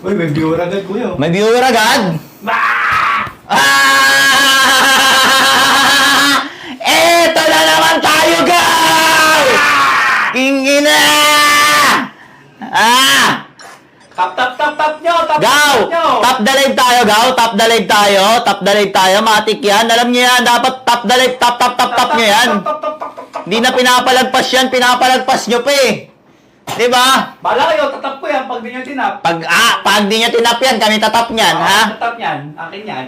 Uy, may viewer agad, kuya. May viewer agad? Eto na naman tayo, Gaw! Kingina! Tap nyo! Gaw! Top the live tayo, Gaw! Top the live tayo! Top the live tayo! Matik yan! Alam nyo yan! Dapat top the live! Top nyo yan! Hindi na pinapalagpas yan! Pinapalagpas nyo pa eh! Diba? Bala kayo, tatap ko yan pag di nyo tinap. Pag di nyo tinap yan, kami tatap nyan, ha? Tatap yan, akin yan.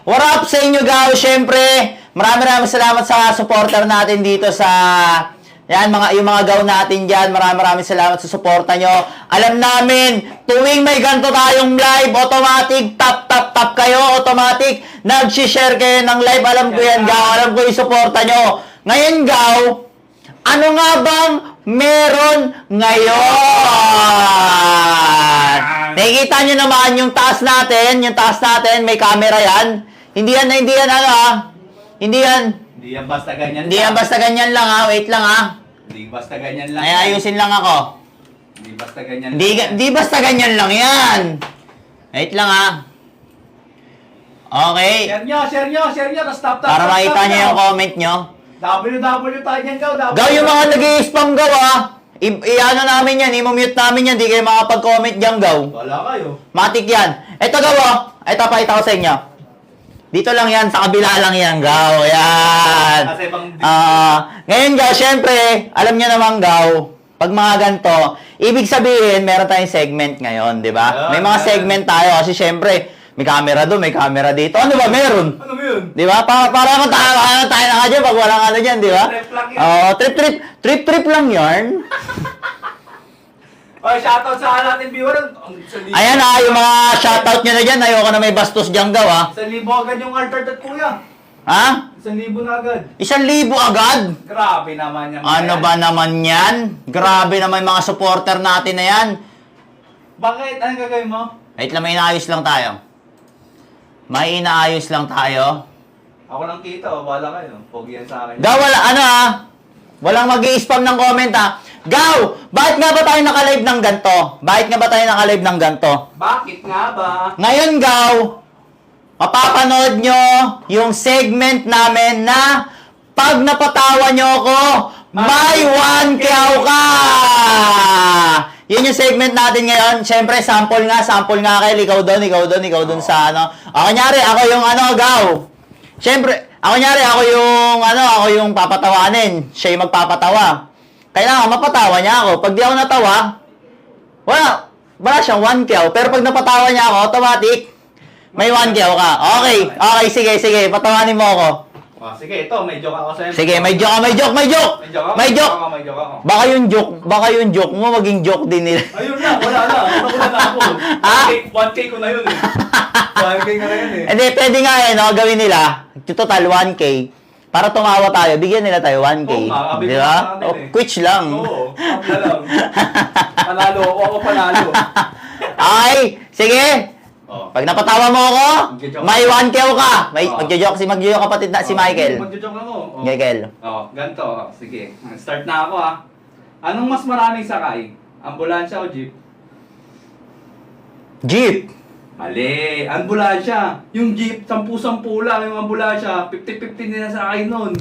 What up sa inyo, Gaw? Siyempre, maraming salamat sa supporter natin dito sa... Yan, yung mga Gaw natin dyan. Maraming salamat sa suporta nyo. Alam namin, tuwing may ganito tayong live, automatic, tap kayo, automatic, nag-share kayo ng live. Alam ko yan, Gaw. Alam ko yung suporta nyo. Ngayon, Gaw, ano nga bang meron ngayon? Nakikita nyo naman yung taas natin, may camera yan. Hindi yan Hindi yan basta ganyan Hindi yan basta ganyan lang, ha. Wait lang, ha. Hindi basta ganyan lang. Ay, ayusin lang ako. Hindi basta ganyan Hindi basta ganyan lang yan. Wait lang, ha. Okay. Share nyo, tapos tap. Para makita nyo yung comment nyo. WW tayo yan, Gaw. Gaw, yung mga nag-i-spam, Gaw, ha. I-ano namin yan, i-mute namin yan. Di kayo makapag-comment dyan, Gaw. Wala kayo. Matik yan. Ito, Gaw, ha. Ito, pakita ko sa inyo. Dito lang yan, sa kabila lang yan, Gaw. Yan. Ngayon, Gaw, syempre, alam nyo naman, Gaw, pag mga ganito, ibig sabihin, meron tayong segment ngayon, di ba? May mga segment tayo kasi syempre, may camera doon, may camera dito. Ano ba meron? Ano yun? Di ba? Para tayo na nga dyan pag walang ano dyan, di ba? Trip lang yan. Oo, trip lang yarn. Oy, shoutout sa natin viewer. Ayan ha, yung mga shoutout nyo na dyan, ayoko na may bastos dyan, Gaw, ha? 1,000 agad yung altar at kuya. Ha? 1,000 na agad. 1,000 agad? Grabe naman yan. Ano ba naman yan? Grabe naman yung mga supporter natin na yan. Bakit? Anong gagawin mo? Wait lang, may inaayos lang tayo. May inaayos lang tayo. Ako lang kita, wala kayo. Pogi yan sa akin. Gaw, wala, ano ha? Walang mag-i-spam ng comment ha. Gaw, bakit nga ba tayo naka-live ng ganito? Bakit nga ba tayo naka-live ng ganito? Bakit nga ba? Ngayon, Gaw, mapapanood nyo yung segment namin na pag napatawa nyo ako, may 1 Gaw ka! Yun yung segment natin ngayon. Siyempre, sample nga, Kel. Ikaw doon sa ano. Kunyari, ako yung ano, Gaw. Siyempre, ako yung papatawanin. Siya yung magpapatawa. Kailangan mapatawa niya ako. Pag di ako natawa, wala siyang 1 Gaw. Pero pag napatawa niya ako, automatic, may 1 Gaw ka. Okay, sige, patawanin mo ako. Sige, ito, may joke ako sa'yo. Sige, may joke. Baka yung joke mo maging joke din nila. Ayun na, wala na. Nakuha na ako. 1K ko na yun eh. 1K na yun eh. Hindi, pwede nga no, gawin nila. Total 1K. Para tumawa tayo, bigyan nila tayo 1K. Di ba? Quits lang. Oo, kapla lang. Panalo, ako panalo. Okay, sige. Pag napatawa mo ako, may 1K ka. Magjo-joke kapatid na si Michael. Magjo-joke ako. Michael. Ganito. Sige, start na ako ha. Anong mas maraming sakay? Ambulansya o jeep? Jeep. Mali, ambulansya. Yung jeep, 10-10 lang. Yung ambulansya, 50-50 nila sakay nun.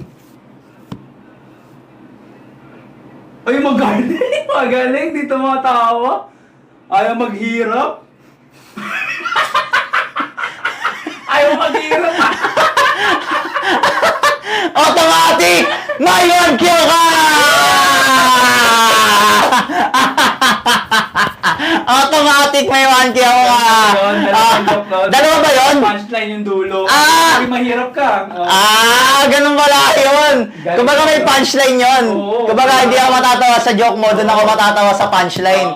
Ay, magaling. Dito mga tawa. Ayaw maghirap. Ayaw maghirap. Automatic! May 1K ka! Automatic may 1K ka! Dalawa ba yun? Punchline yung dulo. Ah! Hindi mahirap ka. Ganun pala yun. Kumbaga may punchline yun. Kumbaga hindi ako matatawa sa joke mo, doon ako matatawa sa punchline.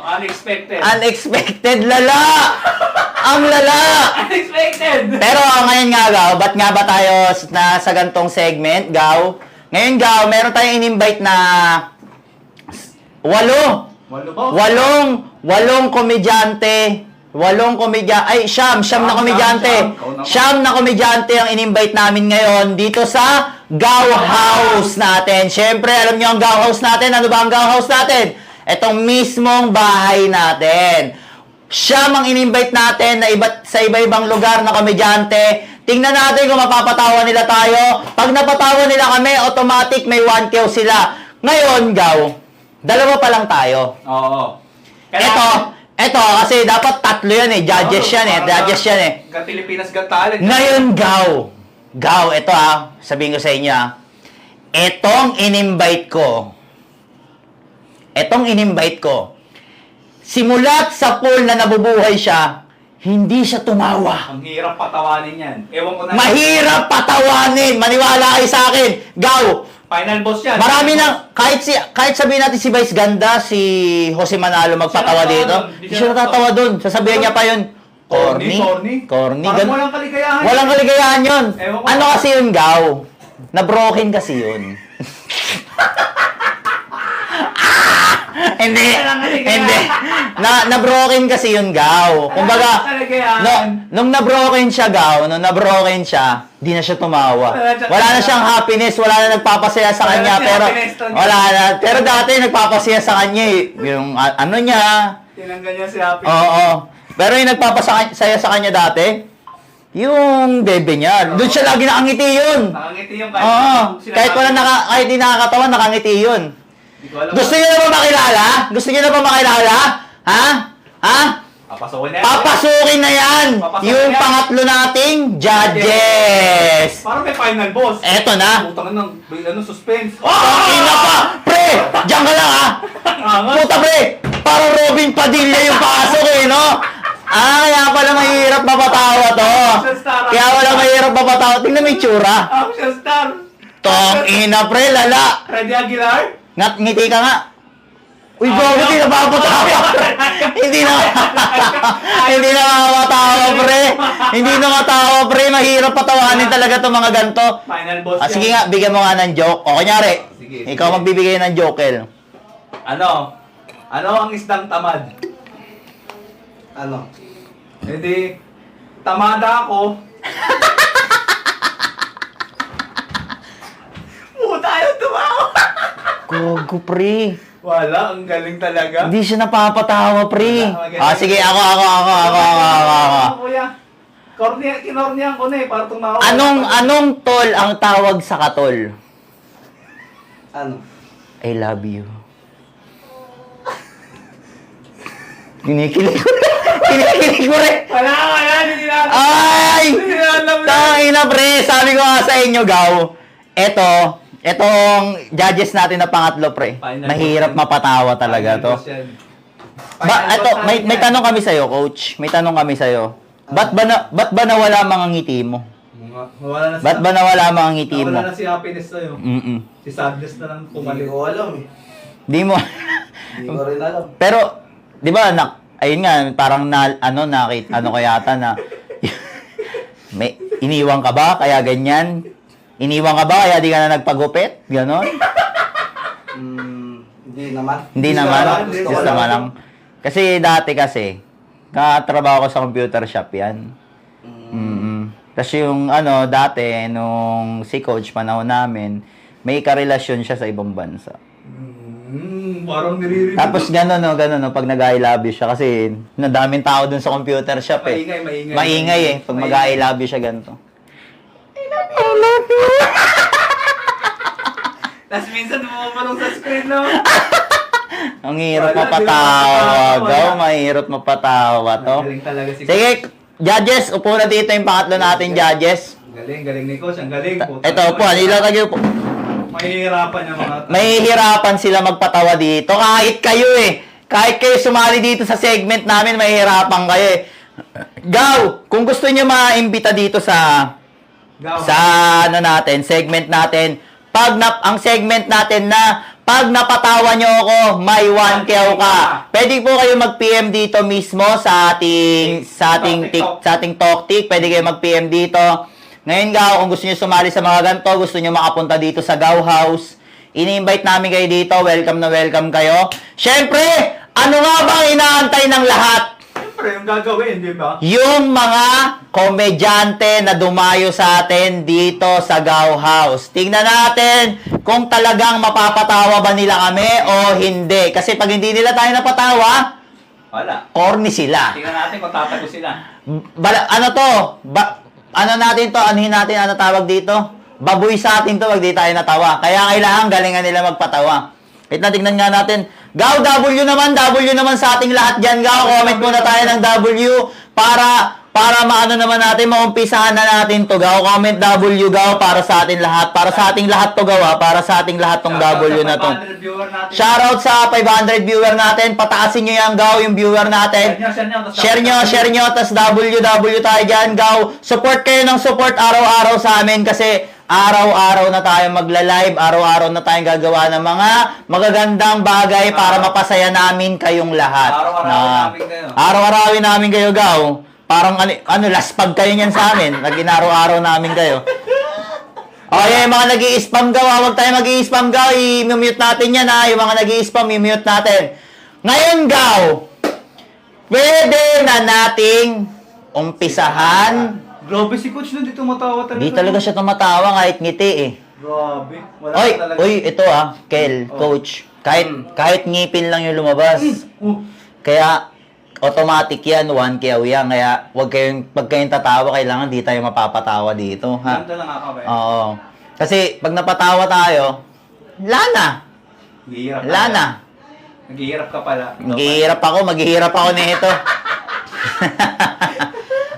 Unexpected, lala! Ang lala! Unexpected! Pero ngayon nga, Gaw, ba't nga ba tayo sa gantong segment, Gaw? Ngayon, Gaw, meron tayong in-invite na 8 komedyante. Siyam na komedyante. Siyam na komedyante ang in-invite namin ngayon dito sa Gaw House natin. Siyempre, alam nyo ang Gaw House natin. Ano ba ang Gaw House natin? Itong mismong bahay natin. Siya mang in-invite natin na sa iba-ibang lugar na komedyante. Tingnan natin kung mapapatawa nila tayo. Pag napatawa nila kami, automatic may 1K sila. Ngayon, Gaw, dalawa pa lang tayo. Oo. Ito, kasi dapat tatlo yan eh. Judges yan eh. Judges yan eh. Pilipinas Got Talent. Ngayon, Gaw, ito sabihin ko sa inyo Etong in-invite ko, simulat sa pool na nabubuhay siya, hindi siya tumawa. Ang hirap patawanin yan. Ewan ko na. Mahirap patawanin. Maniwala kayo sa akin. Gaw, Final boss yan. marami na, kahit sabihin natin si Vice Ganda, si Jose Manalo magpatawa dito, hindi siya natatawa dun. Sasabihin niya pa yun, corny. Parang walang kaligayahan. Walang kaligayahan yun. Ewan ko. Ano kasi yun, Gaw? Na-broken kasi yun. Hindi. Na-broken kasi yun, Gaw. Kumbaga, nung na-broken siya, Gaw, di na siya tumawa. Wala na siyang happiness, wala na nagpapasaya sa kanya, pero wala na. Pero dati nagpapasaya sa kanya yung ano niya. Tinanggal niya si Happy. Oo. Pero yung nagpapasaya sa kanya dati, yung bebe niya. Doon siya lagi nakangiti yun. Nakangiti yung Oo. Kahit di nakakatawa, nakangiti yun. Gusto niyo na ba makilala? Ha? Papasukin na yan. Papasukin na yan! Yung pangatlo nating judges! Parang may final boss. Eto na. Putang ng suspense. Ina pa! Pre! Diyan ka lang Puta pre! Parang Robin Padilla yung pasok no? Kaya pala mahirap mapatawa to. Tingnan mo yung tsura. Action star. Tong ina pre, lala. Freddy Aguilar. Ngiti ka nga. Uy, bago, hindi na mapatawa. Hindi na mapatawa, pre. Hindi na matawa, pre. Mahirap patawanin talaga itong mga ganito. Final boss Sige nga, bigyan mo nga ng joke. O, kunyari, ikaw magbibigay ng joke, El. Ano ang isdang tamad? Hindi, tamada ako. Puta, ayaw tumawa. Gogo, pre. Wala, ang galing talaga. Hindi siya napapatawa, pre. Sige, ako. Kuya, kinorniyan ko na para tumawa. Anong tol ang tawag sa katol? I love you. Kinikilig ko rin. Wala, hindi na. Ay! Tangina, pre. Sabi ko nga sa inyo, Gaw. Etong judges natin na pangatlo, pre. Mahirap mapatawa talaga to. May tanong kami sa'yo, coach. May tanong kami sa'yo. Ba't ba nawala mga ngiti mo? Ba't ba nawala mga ngiti mo? Nawala na si happiness sa'yo. Si sadness na lang Hindi pumalit. ko alam eh. Di mo. Hindi ko rin alam. Pero, di ba, ayun nga, parang kaya yata na, may, iniwan ka ba, kaya ganyan? Iniwan ka ba, kaya di ka na nagpagupit? Ganon? Hindi naman. Hindi naman. Gusto ko Just naman lang. Kasi dati katrabaho ko sa computer shop yan. Kasi yung dati, nung si coach panahon namin, may karelasyon siya sa ibang bansa. Parang niririnig. Tapos gano'n, pag nag-I love you siya. Kasi nadaming tao dun sa computer shop eh. Maingay eh. Pag mag-I love you siya, ganito. I love you. Tapos minsan bumabulong sa screen, no? Ang hirap mapatawa, Gaw. Mahirap mapatawa to. Galing talaga si Sige, judges. Upo na dito yung pangatlo natin, judges. Galing ni Coach. Ang galing. Ito po, nilatagyo po. Mahihirapan yung mga... Mahihirapan sila magpatawa dito. Kahit kayo sumali dito sa segment namin, mahihirapan kayo eh. Gaw, kung gusto niyo maimbita dito sa segment natin, ang segment natin na pag napatawa nyo ako, may 1K ka. Pwede po kayo mag-PM dito mismo sa ating TalkTik. Pwede kayo mag-PM dito. Ngayon, Gaw, kung gusto nyo sumali sa mga ganito, gusto nyo makapunta dito sa Gaw House, ini-invite namin kayo dito. Welcome na welcome kayo. Siyempre, ano nga bang inaantay ng lahat? Siyempre, yung gagawin, di ba? Yung mga komedyante na dumayo sa atin dito sa Gaw House. Tingnan natin kung talagang mapapatawa ba nila kami o hindi. Kasi pag hindi nila tayo napatawa, Wala. corny sila. Tingnan natin kung tatago sila. Ano to? Ano natin to? Anuhin natin, ano tawag dito? Baboy sa atin to pag di tayo natawa. Kaya kailangan galingan nila magpatawa. Wait na, tignan nga natin. Gaw, W naman sa ating lahat dyan, Gaw. Comment muna tayo ng W para maano naman natin, maumpisahan na natin to, Gaw. Comment W, Gaw, para sa ating lahat. Para sa ating lahat to, Gaw, para sa ating lahat tong W na to. Shoutout sa 500 viewer natin. Pataasin nyo yan, Gaw, yung viewer natin. Share nyo, tas W tayo dyan, Gaw. Support kayo ng support araw-araw sa amin kasi araw-araw na tayo magla-live, araw-araw na tayong gagawa ng mga magagandang bagay para mapasaya namin kayong lahat. Araw-arawin namin kayo, Gaw. Parang laspag kayo niyan sa amin. Nag-inaraw-araw namin kayo. Okay, yung mga nag-i-spam, Gaw, huwag tayo mag-i-spam, Gaw. I-mute natin yan, ha. Yung mga nag-i-spam, i-mute natin. Ngayon, Gaw, pwede na nating umpisahan. Grabe si Coach na, di tumatawa talaga. Di talaga siya tumatawa kahit ngiti eh. Grabe. Wala talaga. Oy, ito Kel, Coach. Kahit ngipin lang yung lumabas. Kaya, automatic yan, 1K yan. Kaya, pag kayong tatawa, kailangan di tayo mapapatawa dito. Ha? Ganda lang ako, ba? Oo. Kasi, pag napatawa tayo, lana. Lana. Naghihirap ka pala. Maghihirap ako nito.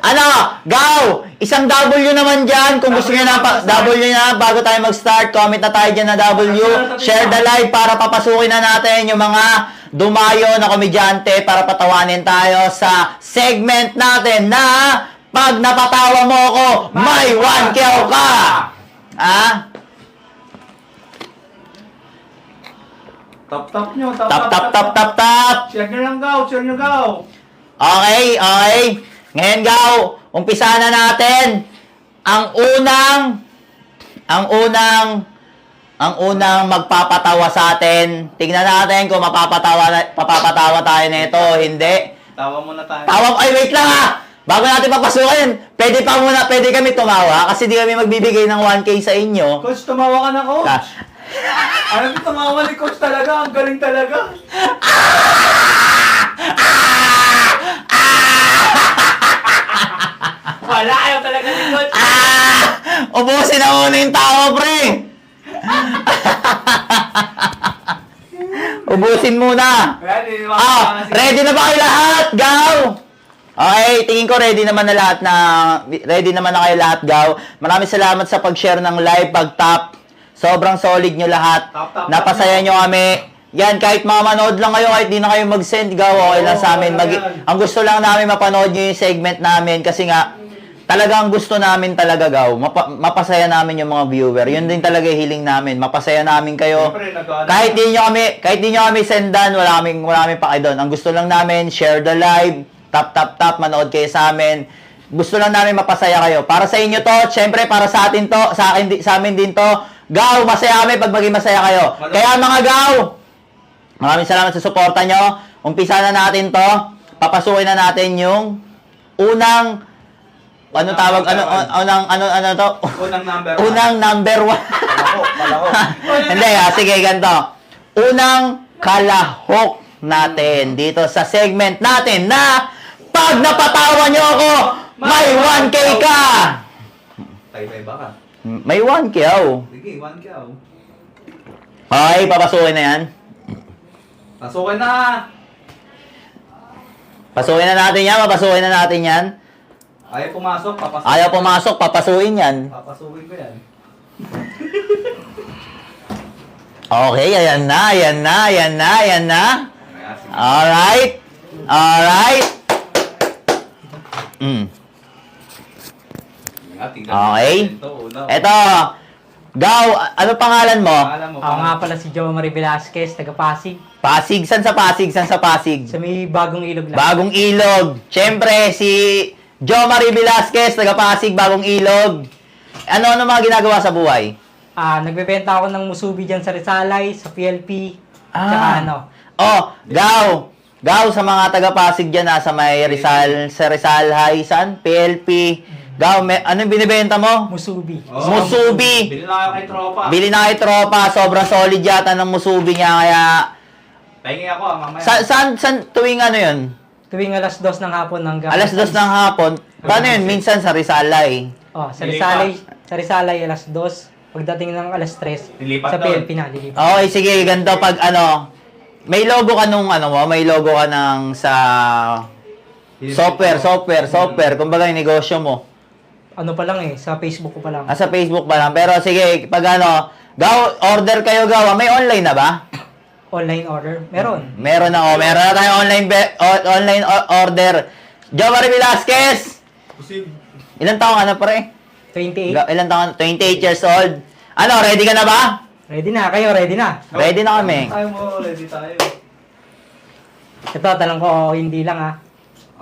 Ano? Gaw! Isang W naman dyan. Kung gusto nyo na, W na, bago tayo mag-start, comment na tayo dyan na W. Share the live para papasukin na natin yung mga dumayo na komedyante para patawanin tayo sa segment natin na pag napatawa mo ako, may 1K ka! Tap nyo, Tap! Share nyo lang, Gaw. Share nyo, Gaw. Okay. Ngayon, Gaw, umpisa na natin ang unang magpapatawa sa atin. Tingnan natin kung mapapatawa tayo nito o hindi. Tawa muna tayo. Wait lang Bago natin papasukin, pwede kami tumawa kasi di kami magbibigay ng 1K sa inyo. Coach, tumawa ka na, Coach. Ano tumawa ni Coach talaga? Ang galing talaga. Wala, ayaw talaga ni Coach. Ubusin na muna yung tawa, pre! Ubusin muna! Ready na ba kayo lahat, Gaw? Okay, tingin ko ready naman na kayo lahat, Gaw. Maraming salamat sa pag-share ng live, pag-tap. Sobrang solid nyo lahat. Napasaya nyo kami. Yan, kahit mga manood lang kayo, kahit di na kayo mag-send, Gaw, okay lang sa amin. Ang gusto lang namin mapanood nyo yung segment namin kasi nga, talagang gusto namin talaga, Gaw. Mapasaya namin yung mga viewer. Yun din talaga yung hiling namin. Mapasaya namin kayo. Kahit di nyo kami sendan, wala kaming paki doon. Ang gusto lang namin, share the live, tap, manood kayo sa amin. Gusto lang namin mapasaya kayo. Para sa inyo to, syempre para sa atin to, sa amin din to. Gaw, masaya kami pag maging masaya kayo. Kaya mga Gaw, maraming salamat sa suporta nyo. Umpisa na natin to. Papasukin na natin yung unang unang number 1. Hindi sige, ganito. Unang kalahok natin dito sa segment natin na pag napatawa nyo ako, may 1K ka! Tay-tay ba ka? May 1K, Sige, 1K, Okay, papasukin na yan. Pasukin na! Papasukin na natin yan. Ayaw pumasok, papasukin. Ayaw pumasok, papasukin yan. Papasukin ko yan. Okay, ayan na. Alright. Okay. Eto. Gaw, ano pangalan mo? Ako nga pala si Joe Marie Velasquez, taga Pasig. Pasig? San sa Pasig? Sa may Bagong Ilog lang. Bagong Ilog. Siyempre, si Joe Marie Velasquez, taga Pasig, Bagong Ilog. Ano mga ginagawa sa buhay? Nagbebenta ako ng musubi dyan sa Rizalay, sa PLP. Tsaka Gaw, Gaw, sa mga taga-Pasig dyan, sa may Rizal, sa Rizal High, saan? PLP. Gaw, anong binibenta mo? Musubi. Musubi. Bili na kayo kay tropa. Bili na kay tropa. Sobrang solid yata ng musubi niya. Kaya, Pahingi ako mamaya. saan tuwing ano yun? Tuwing alas 2 ng hapon hanggang... Alas 2 ng hapon. Paano yun? Minsan sa Rizalay. Oh, sa Lilipat. Risalay alas 2. Pagdating ng alas 3, Lilipat sa doon. PLP na, lilipat. Okay, sige. Ganito pag ano, may logo ka nung ano mo, may logo ka ng sa software. Kumbaga yung negosyo mo. Ano pa lang sa Facebook ko pa lang. Sa Facebook pa lang. Pero sige, pag ano, Gaw, order kayo Gaw. May online na ba? Online order, meron. Meron na tayong online order. Jomari Velasquez! Ilan taong ka na pre? 28. Ilan taong ka? 28 years old. Ano, ready ka na ba? Ready na, kayo ready na. Ready na kami. Tayo mo, ready tayo. Ito, tanong ko, hindi lang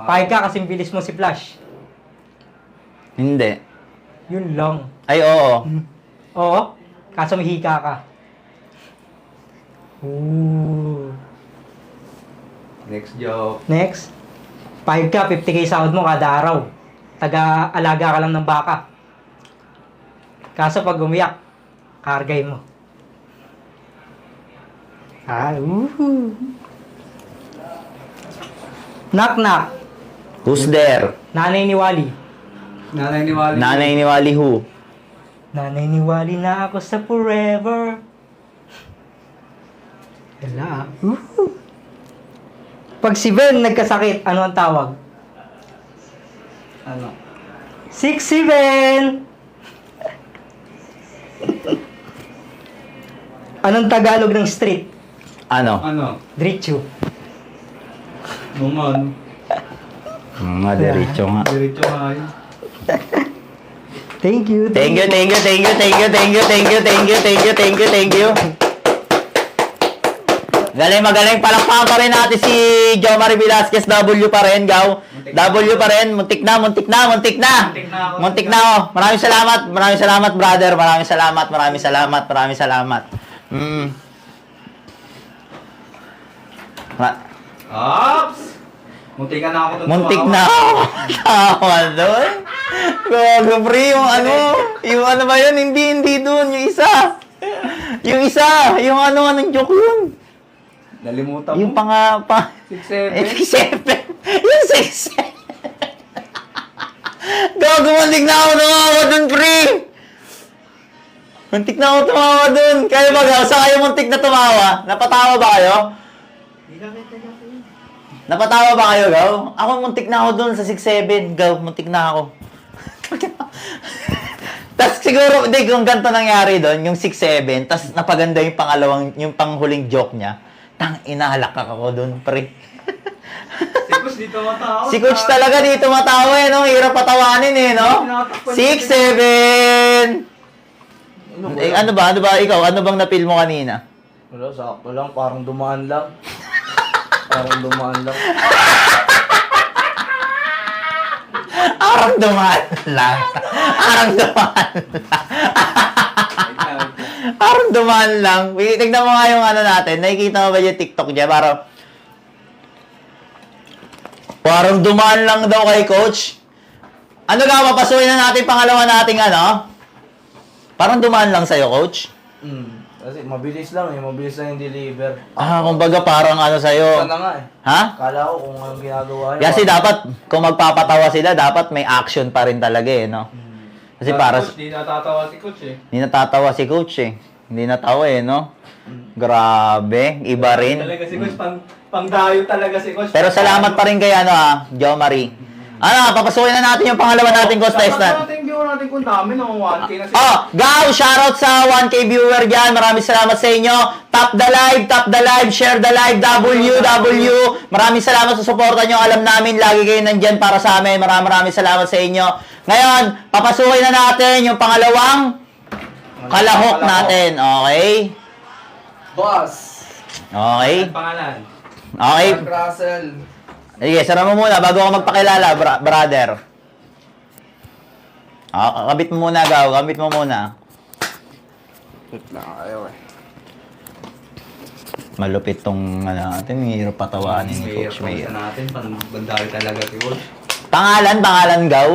Pahig ka kasing bilis mo si Flash. Hindi. Yun lang. Ay, oo. Oo, kaso mahika ka. Ooh. Next joke. Next. Pahig ka, 50k sahod mo kada araw. Taga-alaga ka lang ng baka. Kaso pag umiyak, kargay mo. Knock knock. Who's there? Nanay ni Wally. Nanay ni Wally. Nanay ni Wally who? Nanay ni Wally na ako sa forever. Wala Pag si Ben nagkasakit, ano ang tawag? Ano? 6-7! Anong Tagalog ng street? Ano? Ano? Diretso. Numan. Mga diretso nga. Diretso nga yun. Thank you. Thank you. Magaling. Palakpakan pa rin natin si Jomari Velasquez. W pa rin, Gaw. W pa rin. Muntik na. Muntik na ako. Maraming salamat, brother. Maraming salamat. Ops! Muntik na ako. Muntik na ako. Tama doon. Gogo, pre, yung ano ba yun? Hindi doon. Yung anong joke yun. Nalimutan mo. Yung 6-7. 7. Yung 6. Gago, muntik na ako tumawa dun, pre. Muntik na ako tumawa dun. Kayo ba, Gaw? Saan kayo muntik na tumawa? Napatawa ba kayo? Napatawa ba kayo, Gaw? Ako muntik na ako dun sa 6-7. Gaw, muntik na ako. Tapos siguro, hindi, kung ganito nangyari doon, yung 6-7, tapos napaganda yung panghuling joke niya, inalak ako doon, pre. Si Coach dito matawa. Si Coach talaga dito matawa no? Hirap patawanin no? 6-7! Ano ba? Ikaw? Ano bang napil mo kanina? Wala, sakto lang. Parang dumaan lang. Parang dumaan lang. Tignan mo nga yung ano natin. Nakikita mo ba yung TikTok niya? Parang dumaan lang daw kay Coach. Ano ka, papasukin na natin pangalawa nating ano? Parang dumaan lang sa'yo, Coach. Kasi mabilis lang mabilis lang yung deliver. Kumbaga parang ano sa'yo. Sana nga Ha? Kala ko kung anong ginagawa niya. Kasi dapat, kung magpapatawa sila, dapat may action pa rin talaga no? Kasi para... Coach, di natatawa si Coach Hindi natatawa si Coach Hindi natawa no? Grabe, iba rin. Talaga si Coach, pangdayo talaga si Coach. Pero salamat pa rin kay Jo Marie. Papasukin na natin yung pangalawa nating contestant. Natin viewer natin kung dami ng 1K na si Gaw, shoutout sa 1K viewer dyan. Maraming salamat sa inyo. Tap the live, share the live, WW. Maraming salamat sa suporta nyo. Alam namin, lagi kayo nandyan para sa amin. Maraming salamat sa inyo. Ngayon, papasukin na natin yung pangalawang kalahok natin. Okay? Boss! Okay? pangalan. Okay? Mark Russell. Sige, sara mo muna bago ako magpakilala, brother. Kabit mo muna, Gaw. Kabit mo muna. Wait lang, ayaw Malupit tong ano natin, hirap patawanin ni Coach Mayor. Mayor. natin, bandari talaga si Coach. Pangalan, Gaw?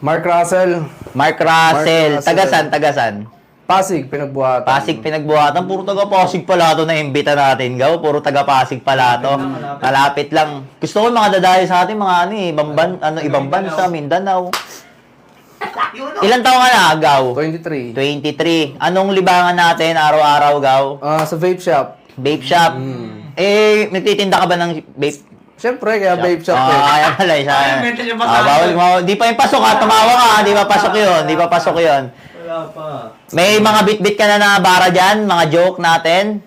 Mark Russell, Mark Russell. Russell. Tagasan. Pasig, pinagbuhatan. Pasig pinagbuhatan. Puro taga-Pasig pala to na imbita natin, Gaw. Puro taga-Pasig pala to. Malapit lang. Gusto ko yung mga dadayo sa atin, mga ibang bansa, Mindanao. Ilan taon ka na, Gaw? 23. 23. Anong libangan natin araw-araw, Gaw? Sa vape shop. Vape shop. Nagtitinda ka ba ng vape? Siyempre, kaya vape shop eh. Kaya pala. mental yung pasok. Bawal. Di pa yung pasok ha. Tumawa ka. Di pa pasok yun. Wala pa. May mga bit-bit ka na bara dyan? Mga joke natin?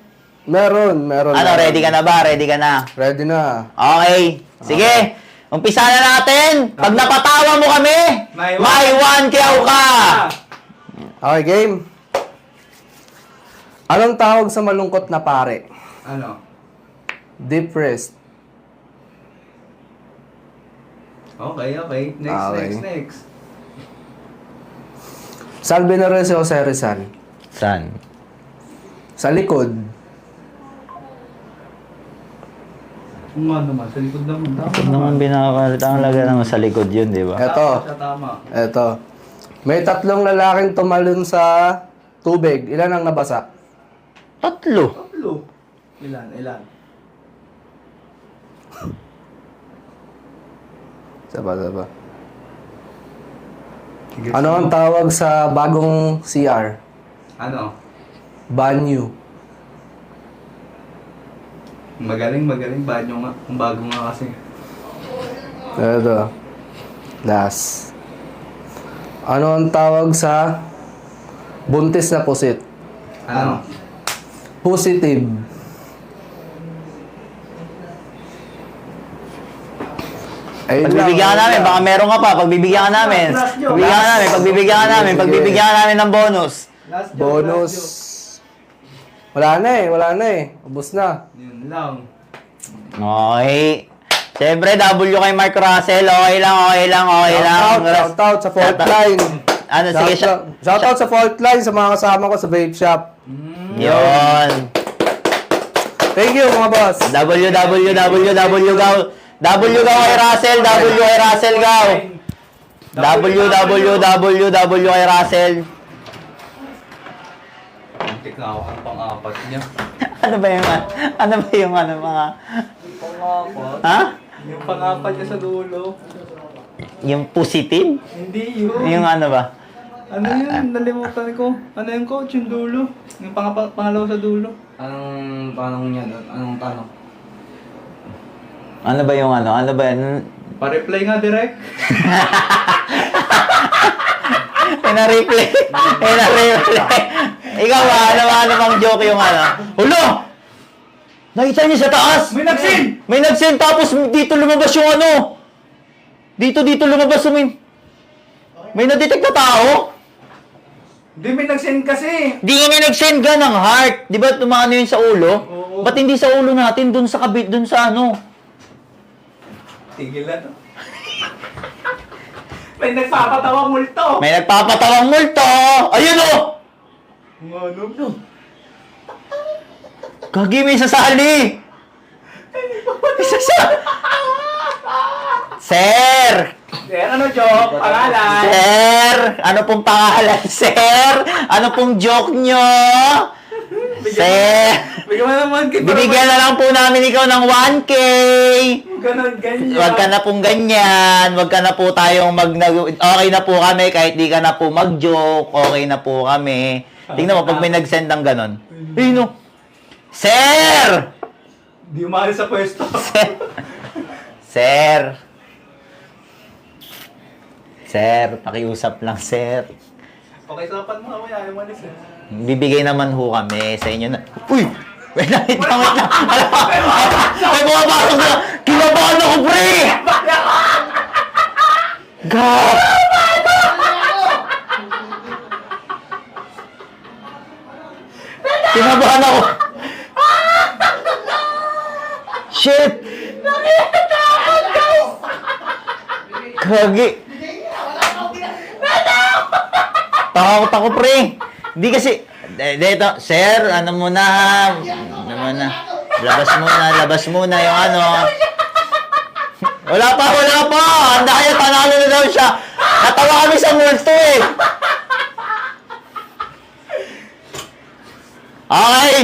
Meron. Ready ka na ba? Ready ka na? Ready na. Okay. Sige. Umpisa na natin. Pag napatawa mo kami, may 1 kiyaw ka. Okay, game. Anong tawag sa malungkot na pare? Ano? Depressed. Okay. Next. Saan binaril si Jose Rizal? Saan? Sa likod. Kung ano naman, sa likod naman. Pag naman binakalita ang laga naman sa likod yun, di ba? Tama. Eto. May 3 lalaking tumalon sa tubig. Ilan ang nabasa? 3. Tatlo. Ilan? Saba. Ano ang tawag sa bagong CR? Ano? Banyo. Magaling. Banyo nga. Ang bago nga kasi. Eto. Last. Ano ang tawag sa buntis na pusit? Ano? Positive. Ayun Pagbibigyan ka namin, baka meron ka pa. Pagbibigyan ka namin. Pagbibigyan ka namin ng bonus. Last joke. Bonus. Wala na eh. Ubus na. Yun lang. Okay. Siyempre, W kay Mark Russell. Okay lang. Shout out sa fault line. Ano, sige, Shout out sa fault line sa mga kasama ko sa vape shop. Yun. Thank you mga boss. W kay Russell, gaw. W kay Russell. Antik na ako ang pang-apat niya. Ano ba yung mga... Pang-apat? Ha? Yung pang-apat niya sa dulo. Yung positive? Hindi yun. Yung ano ba? Ano yun? Nalimutan ko. Ano yung coach? Yung dulo. Yung pangalaw sa dulo. Anong tanong niya doon? Anong tanong? Ano ba yung ano? Ano ba yun? Pa-reply nga direct. Pina-replay. Ikaw ba? Ano bang joke yung ano? Hulo! Nakita niyo sa taas? May nag-send tapos dito lumabas yung ano? Dito lumabas yung may na-detect na tao? Hindi, may nag-send kasi. Di nga nag-send ka ng heart. Di ba tumano yun sa ulo? Oo. Ba't hindi sa ulo natin? Dun sa kabit, dun sa ano? Tigil na to. May nagpapatawang multo. May nagpapatawang multo! Ayun o! Ano? Gagi, may sasali! Sir! Sir, ano joke? Pangalan? Sir! Ano pong pangalan, sir? Ano pong joke nyo? Sir! Bigyan mo naman kita. Bibigyan na lang po namin ikaw ng 1K! Ganon, ganyan. Huwag ka na pong ganyan. Huwag ka na po tayong okay na po kami kahit di ka na po mag-joke. Okay na po kami. Tingnan mo, pag may nag-send ng ganon. No. Sir! Di umali sa pwesto. Sir! Sir, pakiusap lang, sir. Okay, sapan mo ako. Ayaw malis eh. Bibigay naman ho kami sa inyo na... Uy! Wait lang. Alam mo, may bumabasok na! Kinabahan ako, pre! God! Kinabahan ako! Shit! Gagi! Takot ako, pre! Hindi kasi... Dito, sir, ano muna? Labas muna yung ano. Wala pa. Handa kayo, panalo na daw siya. Natawa kami sa multo eh. Okay.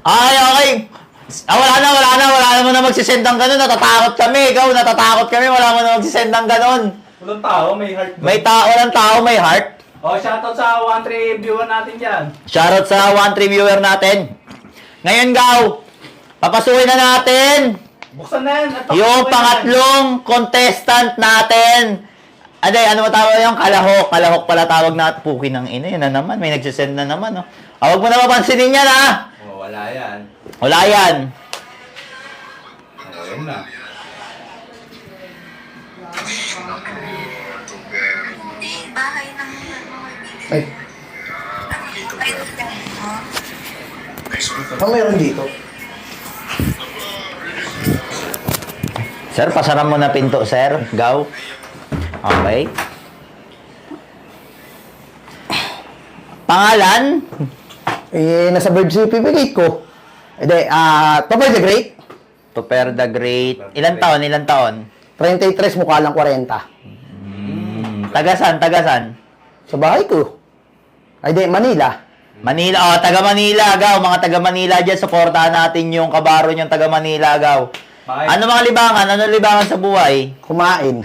Wala na magsisend ng ganun. Natatakot kami. Ikaw, natatakot kami. Wala mo na magsisend ng ganun. Walang tao, may heart. Walang tao, may heart. Shoutout sa 1-3 viewer natin dyan. Shoutout sa 1-3 viewer natin. Ngayon, Gaw, papasukin na natin Buksan na yan. yung pangatlong contestant natin. Ano ba tawag yung kalahok? Kalahok pala tawag na. Puki ng ina, yun na naman. May nagsisend na naman. Oh. Huwag mo na mapansinin yan, ha? Wala yan. Wala yan. Ayun na. Bahay ng Ay, mayroon dito? Sir, pasaran mo na pinto, sir. Gaw. Okay. Pangalan? Nasa bird certificate ko. Topper the Great, Tuper the Great. Ilan taon? 33, mukha lang 40. Tagasan? Sa bahay ko. Manila. Manila, taga Manila, Gaw. Mga taga Manila dyan, supportahan natin yung kabaro yung taga Manila, Gaw. Bakit? Ano mga libangan? Ano libangan sa buhay? Kumain.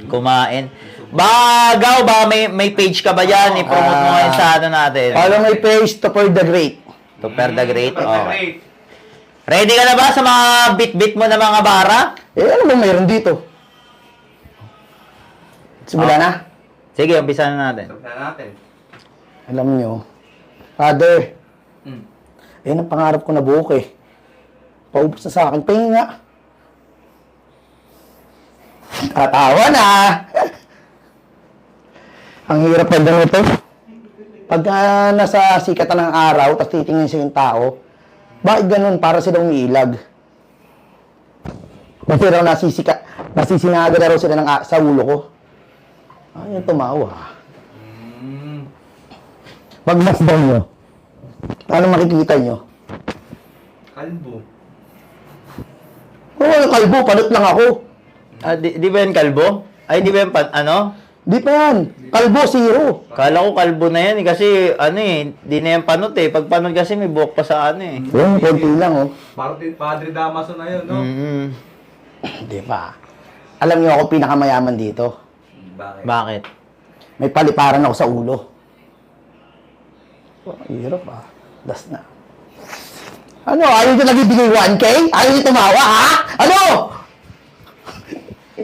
Kumain. Gaw, may page ka ba dyan? I-promote mo ngayon sa ano natin. Follow my page, Topper the Great. Tuper the Great. Super Okay. great. Ready ka na ba sa mga bit-bit mo na mga bara? Ano ba mayroon dito? Simula na. Sige, umpisa na natin. Tignan natin. Alam nyo, Father, Hmm. ang pangarap ko na buhok eh. Paubos na sa akin, pahinga. Tatawa na. Ang hirap pa daw ito. Pag nasa sikatan ng araw, tapos titingin sa yung tao, bakit ganun? Para silang umiilag. Kasi raw nasisinaga na raw sila sa ulo ko. Ayun, tumawa. Pagmasdan nyo, ano makikita nyo? Kalbo. Oo, kalbo, panot lang ako. Di ba yan kalbo? Ay, di ba yan ano? Di pa yan. Kalbo, zero. Kala ko kalbo na yan kasi di na yan panot eh. Pag panot kasi may buhok pa sa ano eh. Yung konti lang, oh. Padre Damaso na yun, no? Mm-hmm. Di pa. Alam niyo ako pinakamayaman dito. Bakit? Bakit? May paliparan ako sa ulo. Oh, hirap ah. Das na. Ano? Ayaw nyo nagbibigay 1K? Ayaw nyo tumawa, ha? Ano?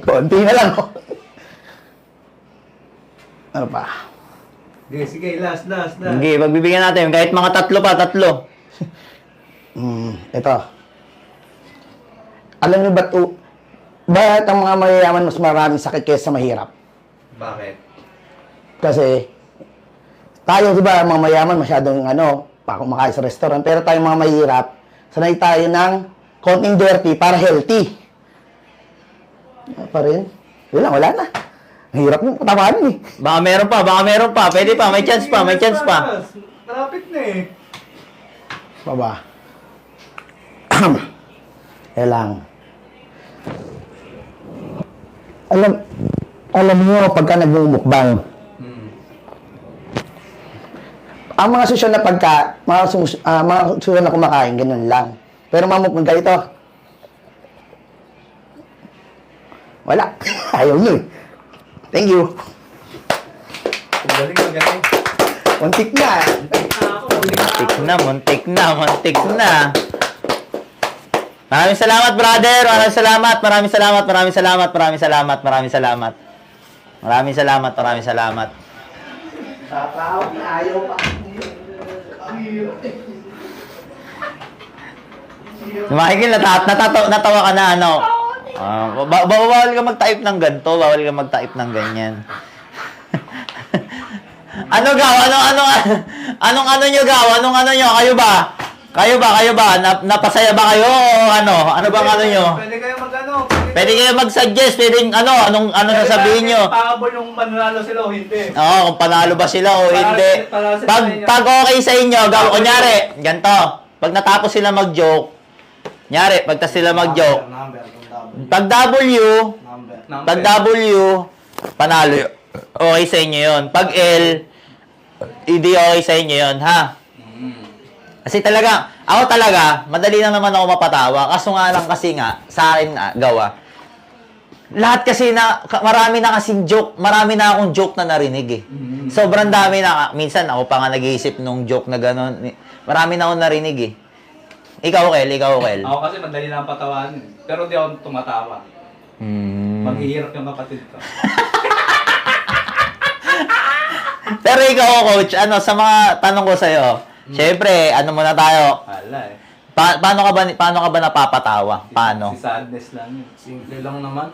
Konti na lang, oh. Ano pa? Sige, last. Sige, pagbibigyan natin. Kahit mga tatlo. Ito. Alam niyo ba't ang mga mayayaman mas maraming sakit kaysa mahirap? Bakit? Kasi, tayo, di ba, mga mayaman, masyadong, kumakain sa restaurant. Pero tayo mga mahirap, sanay tayo ng konting dirty para healthy. Pa rin. Wala na. Ang hirap yung katawanan eh. Baka meron pa. Pwede pa, may chance pa. Malapit na eh. Baba. Lang. Alam niyo pagka nagmumukbang, ang mga susunod na mga susunod na kumakain, ganun lang. Pero mamukbang ganito, wala. Ayaw niyo eh. Thank you. Galing. Muntik na. Muntik na. Maraming salamat, brother. Maraming salamat. Tatawag na ayaw pa. Michael, natawa ka na, ano? Bawal ka mag-type ng ganito. Bawal ka mag-type ng ganyan. Ano gaw? Anong nyo gaw? Anong nyo? Kayo ba? Napasaya ba kayo? O ano? Ano bang ano nyo? Pwede kayo Pwede kayo mag-suggest. Pwedeng anong sasabihin nyo? Pahabol yung mananalo sila o hindi. Oo, kung panalo ba sila o hindi. para sa Pag okay sa inyo, gaw, kunyari, ganito. Pag natapos sila mag-joke, Nyari, pagtas sila mag-joke. Number. Pag W, Number. pag W, panalo yun. Okay sa inyo yun. Pag L, hindi okay sa inyo yun, ha? Kasi talaga, ako talaga, madali lang naman ako mapatawa. Kaso nga lang kasi nga, sa akin gawa. Lahat kasi marami na kasing joke, marami na akong joke na narinig eh. Sobrang dami na, minsan ako pa nga nag-iisip nung joke na gano'n. Marami na akong narinig eh. Ikaw, Kel. Ako kasi madali lang patawanin. Pero di ako tumatawa. Maghihirap yung kapatid ko. Pero ikaw, coach, sa mga tanong ko sa'yo, syempre, muna tayo, Wala eh. paano ka ba napapatawa? Paano? Si sadness lang yun. Simple lang naman.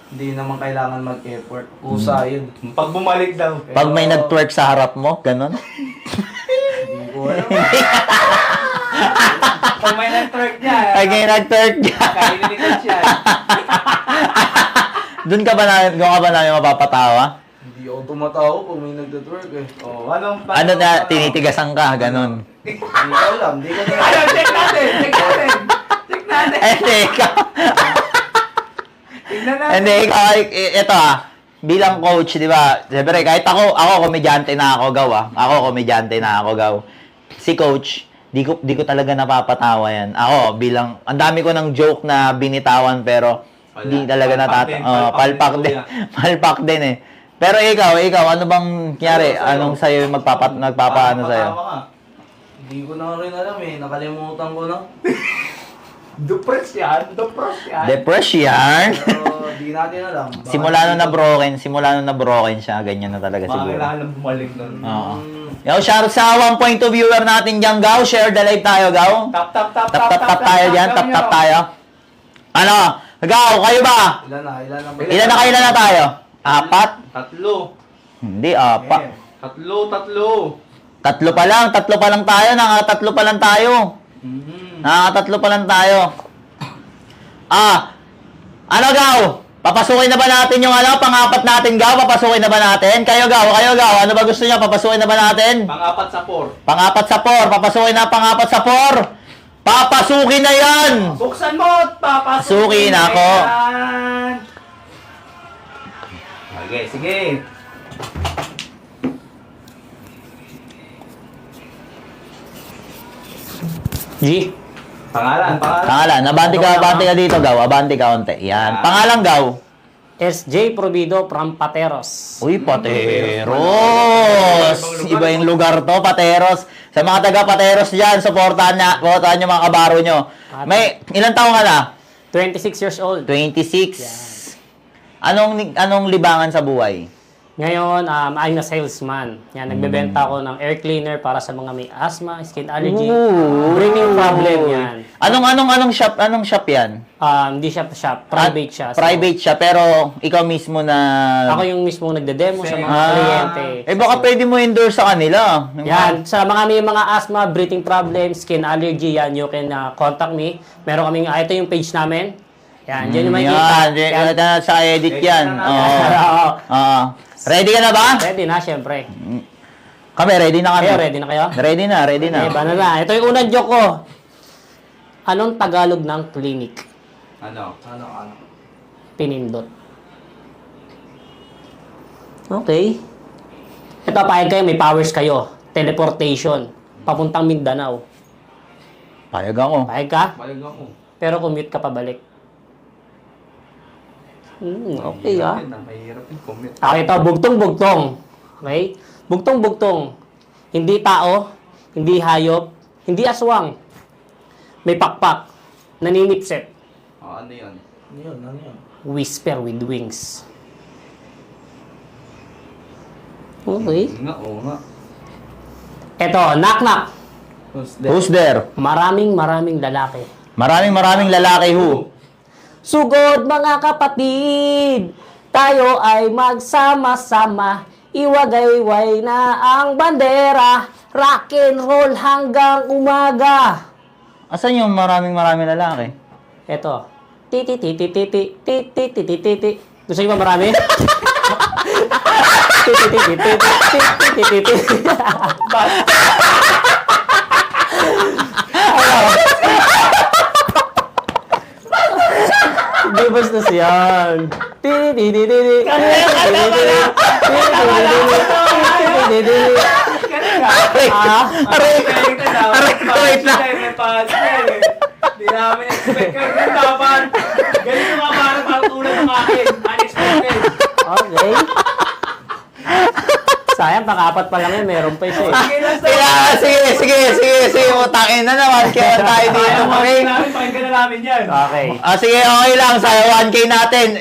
Hindi naman kailangan mag-effort. Kusa yun. Pag bumalik daw. Pag may nag-twerk sa harap mo, ganon? Hindi ko alam. Pag may nag-twerk niya. Pag may nag-twerk niya. Kainilikod siya. Doon ka ba namin mapapatawa? Hindi ako tumatawa pag may nagtatwerk eh. Oh, anong Ano na, tinitigasan ka, ganon. Hindi ko alam. Hindi ko na Ayun, check natin. Hindi, ikaw. Tignan natin. Hindi, ikaw, ito bilang coach, di ba? Siyempre, kahit ako komedyante na ako, gaw. Si coach, di ko talaga napapatawa yan. Ako, ang dami ko ng joke na binitawan, pero hindi talaga palpak din. Palpak din eh. Pero ikaw, ano bang nangyari? Anong sa'yo yung nagpapaano sa'yo? Hindi ko na rin alam eh. Nakalimutan ko na. Dupres yan. Depress yan. Pero di natin alam. Baka simula nung na-broken siya, ganyan na talaga Mga siguro. kailangan lang bumalik nun. Oo. Yo, shout sa 1.2 viewer natin dyan, Gaw. Share the live tayo, Gaw. Tap tayo dyan, tap tayo. Ano? Gaw, kayo ba? Ilan na ba? Ilan na tayo? 4? Tatlo. Hindi, 4. Tatlo. Tatlo pa lang tayo. Nakakatatlo pa lang tayo. Ano, Gaw? Papasukin na ba natin yung pang-apat natin, Gaw? Papasukin na ba natin? Kayo, Gaw. Ano ba gusto niyo? Papasukin na ba natin? Pang-apat sa 4. Pang-apat sa 4. Papasukin na pang-apat sa 4. Papasukin na yan! Buksan mo at papasukin Sukin ako. yan. Okay, sige. G. Pangalan. Abante ka dito, Gaw. Abante ka onte. Yan. Pangalan, Gaw. SJ Provido from Pateros. Uy, Pateros! Iba yung lugar to, Pateros. Sa mga taga Pateros dyan, supportahan nyo mga kabaro nyo. May, ilang taong ka na? 26 years old. 26. Anong libangan sa buhay? Ngayon, I'm a salesman. Yan, nagbebenta ako ng air cleaner para sa mga may asthma, skin allergy, breathing problem yan. Anong shop yan? Hindi siya shop, private siya. So, Private siya, pero ikaw mismo na... ako yung mismo nagde-demo sa mga kliyente. baka pwede mo endorse sa kanila. Yan, sa mga may mga asthma, breathing problem, skin allergy, yan, you can contact me. Meron kaming, ito yung page namin. Yan, dyan yung makikita. Yan, sa edit yan. Oo. Ready ka na ba? Ready na, syempre. Kami, ready na kami. Kayo, ready na kayo? Ready na. Iba na. Ito yung unang joke ko. Anong Tagalog ng clinic? Ano? Pinindot. Okay. Ito, pahig kayo, may powers kayo. Teleportation. Papuntang Mindanao. Payag ako. Pahig ka, Balag ako. pero commute ka pabalik. Okay Mahirap yung commute. Ito, bugtong-bugtong. Okay? Bugtong-bugtong. Hindi tao, hindi hayop, hindi aswang. May pakpak. Naninipsip. Ano yun? Ano yun? Whisper with wings. Okay. Oo nga. Ito, knock-knock. Who's there? Maraming lalaki. Maraming lalaki who? Sugod mga kapatid, tayo ay magsama-sama, iwagayway na ang bandera, rock and roll hanggang umaga. Asan yung maraming lalaki? Eto. Titi. Gusto niyo ba marami? Titi. bastos yan. Wait lang. May partner eh. Hindi namin expect. Ganun dapat. Ganun yung para tulad ng akin. Unexpected. Okay. Sayang, pang-apat pa lang yun. Meron pa isa eh. Sige lang sa'yo. Sige, utangin na naman. Kaya tayo dito, okay? Pakinggan na namin yan. Okay. Sige, okay lang. Sa'yo, 1K natin.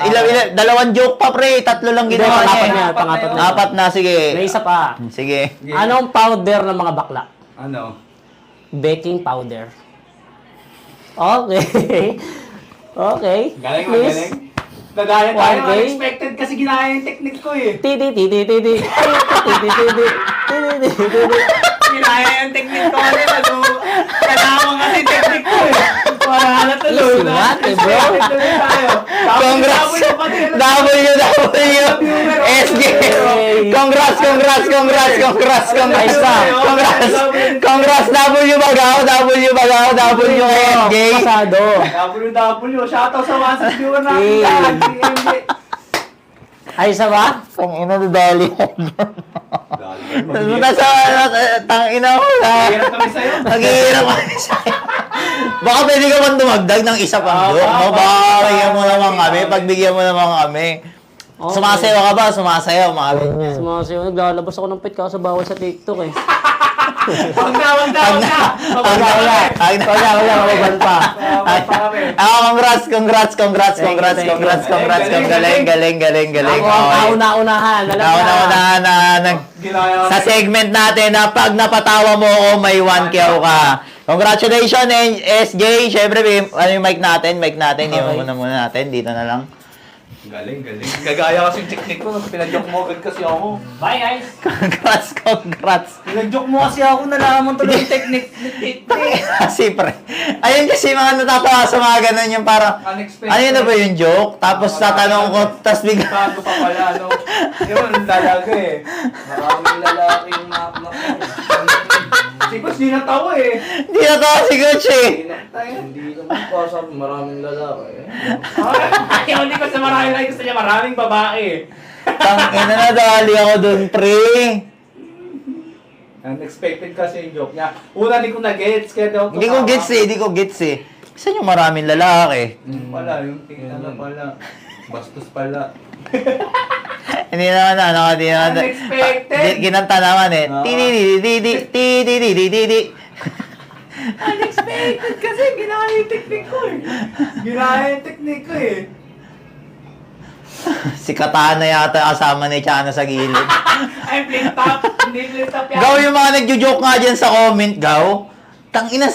Dalawang joke pa, pre. 3 lang ginawa Pangapat niya. niya, pangapat na. 4 na, sige. May isa pa. Sige. Anong powder ng mga bakla? Ano? Baking powder. Okay. Okay. Galing, Please. galing. Nagaya tayo. Okay. Unexpected kasi ginaya yung technique ko eh. Tidi. Ginaya yung technique ko ulit. Kailangan kasi yung technique ko eh. Para halat na Easy math eh, bro. Congrats! SG! Congrats! Congrats! W Bagaw! W kay SJ! Pasado. WW. Shoutout sa 1 viewer natin. Hey. Ay, isa ba? Ang ina na dali. Tangina ko na. Hirap kami sa'yo. Naghihirap kami sa'yo. Baka pwede ka man dumagdag ng isa pang joke, no? Baka bigyan mo naman kami, pagbigyan mo naman kami. Okay. Sumasayaw ka ba? Sumasayaw, mga ganyan. Sumasayaw. Naglalabas ako ng pit kaso bawal sa TikTok eh. Wag na. Wala, pa. Congrats. Galing. Ako ang kauna-unahan. Alam mo na. Nauna na sa segment natin na pag napatawa mo ako, may 1K ka. Congratulations, SJ. Siyempre, ano yung mic natin? Iwan muna natin. Dito na lang. Galing. Gagaya kasi yung technique ko. Pinag-joke mo agad kasi ako. Bye guys. Congrats. Pinag-joke mo kasi ako. Nalaman tuloy yung technique. Kasi pre. Ayun kasi mga natatawa sa mga ganun yung parang, Unexpected. ano yun na ba yung joke? Tapos tatanong ko, tapos bigla. Bago pa pala, no? Yun, lalaga eh. Maraming lalaki yung knock-knock. Si Coach, di natawa eh. Hindi na to si Coach eh. Hindi naman pa sa maraming lalaki. Ayaw ni Coach sa maraming lalaki. Gusto niya maraming babae. Tangina na dali ako dun, pre. Unexpected kasi yung joke niya. Una, di ko na-gets. Kaya daw Hindi ko gets eh. Saan yung maraming lalaki? Pala, yung tingnan na pala. Bastos pala. Hindi naman Unexpected. Ginanta naman eh. Tidididididi. Unexpected kasi ginaya yung technique ko eh. Ginaya yung technique ko eh. Si Katana yata kasama ni Chana sa gilid. Ay, flip top. Hindi flip top yan. Gaw, yung mga nagjo-joke nga dyan sa comment, Gaw. Tangina,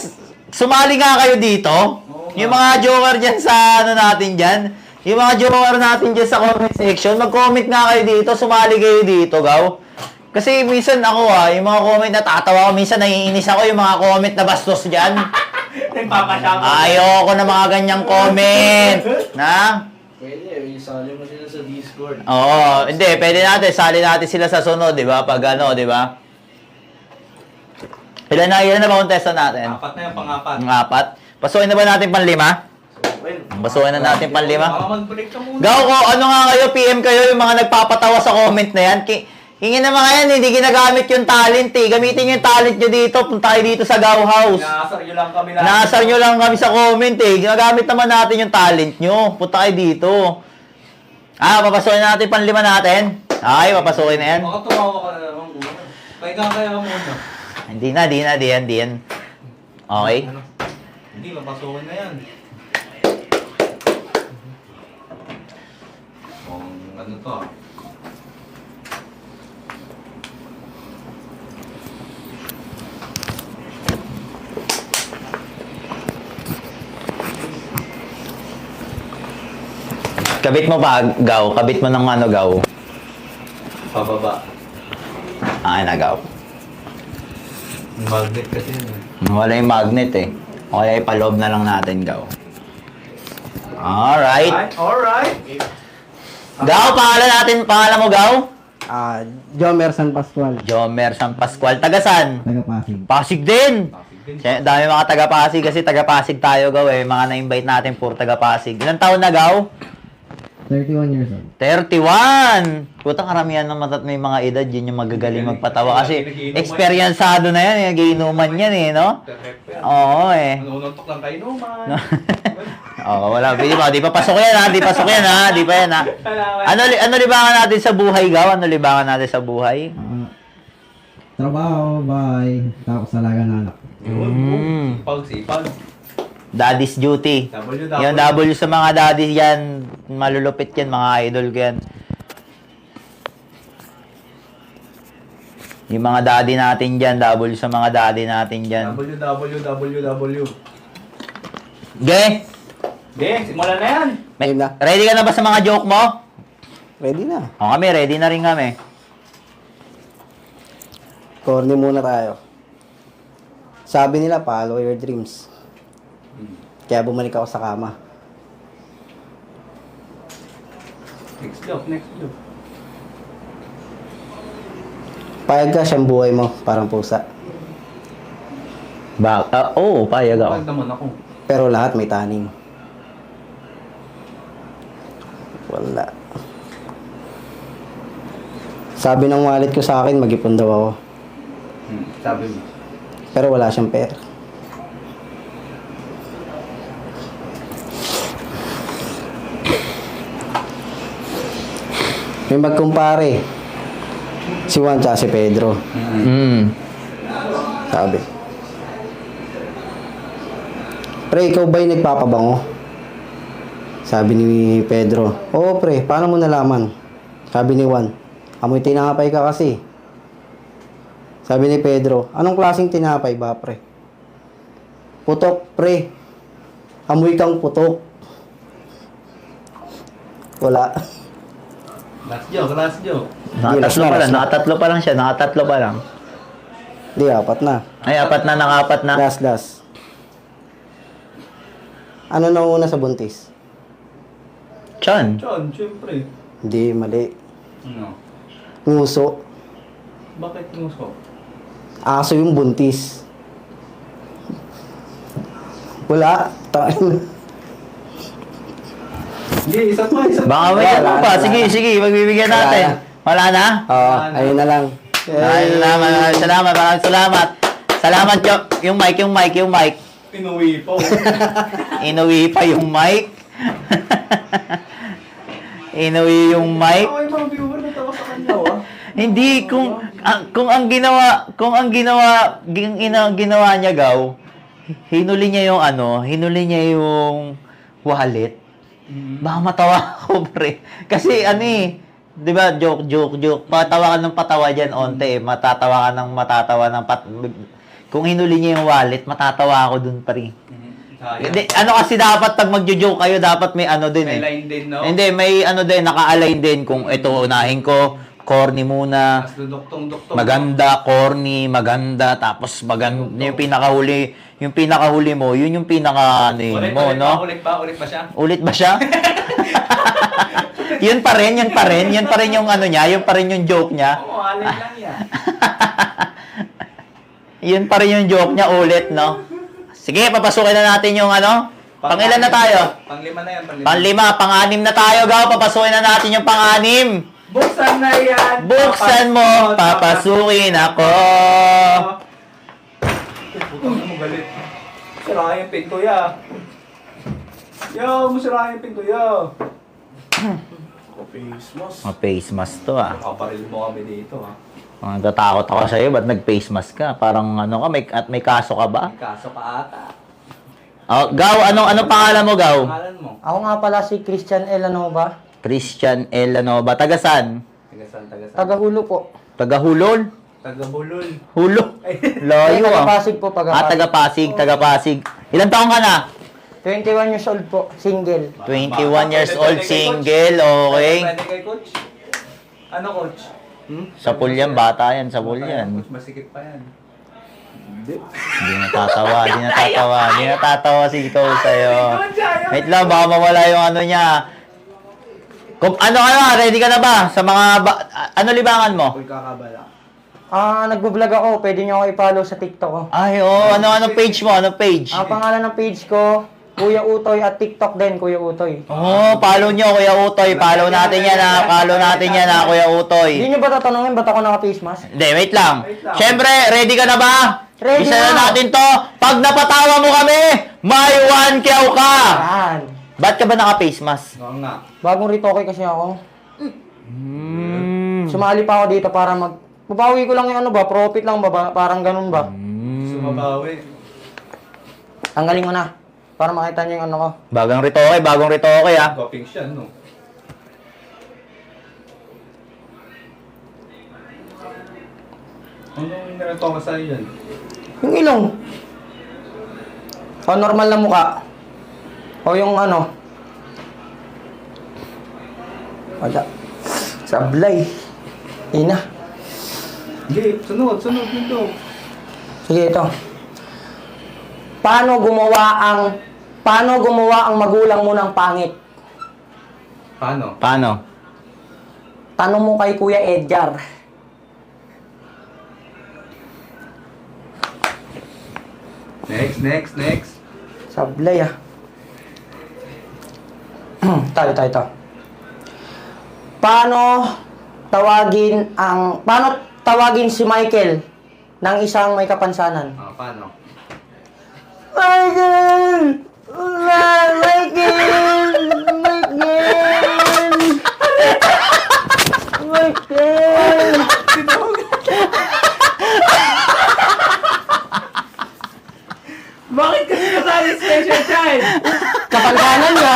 sumali nga kayo dito. Yung mga joker dyan sa ano natin dyan. Yung mga joker natin dyan sa comment section, mag-comment nga kayo dito, sumali kayo dito, Gaw. Kasi minsan ako yung mga comment na tatawa ko, minsan naiinis ako yung mga comment na bastos dyan. Nagpapasama. Ayoko na mga ganyang comment. Na? Pwede, isali mo sila sa Discord. Oo, hindi, pwede natin, sali natin sila sa sunod, di ba? Pag ano, di ba? Ilan na ba contestant natin? 4 na yung pang-4. Ang 4. Pasukin na ba natin pang 5? Basuhin na natin pang 5. Baka mag-break ka muna. Gaw ko, ano nga kayo, PM kayo, yung mga nagpapatawa sa comment na yan. Hingin na mga yan, hindi ginagamit yung talent eh. Gamitin yung talent nyo dito, punta kayo dito sa Gaw House. Inaasar nyo lang kami lahat. Naasar nyo lang kami sa comment eh. Ginagamit naman natin yung talent nyo. Punta kayo dito. Papasukin na natin pang 5 natin. Ay, papasukin na yan. Baka tumawa ka na naman. Pahinga kaya ka muna. Hindi yan. Okay. Hindi, mapasukin na yan. Ano to ah. Kabit mo pa, Gaw. Kabit mo ng ano, Gaw. Pababa. Gaw. Magnet kasi yun eh. Wala yung magnet eh. O kaya ipaloob na lang natin, Gaw. Alright. Alright. Gaw, pangalan mo, Gaw? Jomer San Pascual. Jomer San Pascual. Tagasan? Taga-Pasig. Pasig din. Dami mga taga-Pasig kasi taga-Pasig tayo, Gaw eh. Mga na-invite natin puro taga-Pasig. Ilang taon na, Gaw? 31 years old. 31! Puta, karamihan ng may mga edad, yun yung magagaling magpatawa. Kasi eksperyensado na yan, yung giinuman yan eh, no? Oo eh. Nanununtok lang kayo naman. Oo, wala. Di pa pasok yan ha, di pasok yan ha, di pa yan ha. Ano libangan natin sa buhay, Gaw? Ano libangan natin sa buhay? Trabaho, bahay, tapos alaga ng anak. Sipag. Daddy's duty. Yung W sa mga daddy yan, malulupit yan, mga idol ko yan. Yung mga daddy natin dyan, W sa mga daddy natin dyan. www. Okay? Okay, simulan na yan. Game na. Ready ka na ba sa mga joke mo? Ready na. O kami, ready na rin kami. Corny muna tayo. Sabi nila, follow your dreams. Kaya bumalik ako sa kama. Next joke. Payag ka siyang buhay mo, parang pusa. Oo, payag ako. Pag naman ako. Pero lahat may taning. Wala. Sabi ng wallet ko sa akin, mag-ipon daw ako. Sabi mo. Pero wala siyang pera. May magkumpare. Si Juan tsaka si Pedro. Sabi. Pre, ikaw ba yung nagpapabango? Sabi ni Pedro. Oo pre, paano mo nalaman? Sabi ni Juan. Amoy tinapay ka kasi. Sabi ni Pedro. Anong klaseng tinapay ba pre? Putok pre. Amoy kang putok. Wala. Last joke. Nakatatlo pa lang siya, nakatatlo pa lang. Hindi, apat na. Ay, apat na, nakapat na. Last. Ano na una sa buntis? Chan. Siyempre. Hindi, mali. No. Nguso. Bakit nguso? Aso yung buntis. Wala. Hindi, isa pa. Baka may ano pa. Sige, magbibigyan natin. Wala na? Oo, ayun na lang. Maraming salamat. Salamat yung mic. Pinuwi po. Inuwi pa yung mic. Inuwi yung mic. Ako yung mga viewer natawa sa kanya, Hindi kung ang ginawa niya, Gaw, hinuli niya yung wallet. Baka matawa ako, pre. Kasi di ba, joke. Patawa ka ng patawa dyan, onte. Matatawa ka ng kung hinuli niya yung wallet, matatawa ako dun, pre. Hindi, kasi dapat pag magjo-joke kayo, dapat may din May line din, no? Hindi, may din, naka-align din. Kung ito, unahin ko, corny muna. Mas duduktong-duktong. Maganda, corny, maganda, tapos yung pinakahuli mo, yun yung pinaka mo, no? Ulit ba siya? Ulit ba siya? yun pa rin yung niya, yun pa rin yung joke niya. Oo, alay lang yan. Yun pa rin yung joke niya, ulit, no? Sige, papasukin na natin yung Pangilan na tayo? Panglima na yan, Panglima, pang-anim na tayo, Gaw. Papasukin na natin yung pang-anim. Buksan na yan! Buksan mo, papasukin ako. Putang mo galit. Sira yung pinto ya. Yo, masira yung pinto ya. Face mask. Face mask to, Kaparil mo kami dito, Natatakot ako sa'yo, ba't nag-face mask ka? Parang may kaso ka ba? Kaso ka ata. Gaw, anong pangalan mo, Gaw? Pangalan mo? Ako nga pala si Christian Elanova. Christian Elanova. Tagasan? Tagasan. Taga-Hulo po. Tagahulol? Tagabulol. Hulo? Layo, Taga-Pasig po, taga-Pasig. Ilang taong ka na? 21 years old po, single. 21 years old, single, okay. Pwede kay coach? Ano coach? Sa pool yan, bata yan, sa pool yan. Coach, masikip pa yan. Hindi natatawa si Ito sa'yo. Wait lang, baka mawala yung niya. Kung ready ka na ba? Sa mga, libangan mo? Uy, kakabala. Nagbo-vlog ako, pwede nyo ako i-follow sa TikTok ko. Ay, anong page mo? Anong page? Ang pangalan ng page ko, Kuya Utoy at TikTok din, Kuya Utoy. Oh, follow nyo, Kuya Utoy. Follow natin yan, ha. Follow natin yan, ha, Kuya Utoy. Hindi nyo ba tatanungin ba't ako naka-face mask? Hindi, wait lang. Wait lang. Siyempre, ready ka na ba? Ready Isa na na. natin to. Pag napatawa mo kami, may 1K ka. Yan. Ba't ka ba naka-face mask? Oo nga. Bagong retoke kasi ako. Sumali pa ako dito para babawi ko lang yung ano ba, profit lang ba, parang ganun ba? Sumabawi. Tanggalin mo na. Para makita nyo yung ano ko. Bagong retoke, ha. Coping siya, no? Ano yung nireto ka sa'yo yan? Yung ilong. O normal na mukha. O yung ano. Wala. Sablay. Ina. Hindi, sunod nito. Sige, ito. Paano gumawa ang magulang mo ng pangit? Paano? Paano? Tanong mo kay Kuya Edgar. Next. Sablay ah. Tayo. Paano tawagin si Michael ng isang may kapansanan? Ah, paano? Michael! Bakit kasi kasali special child? Kapansanan niya!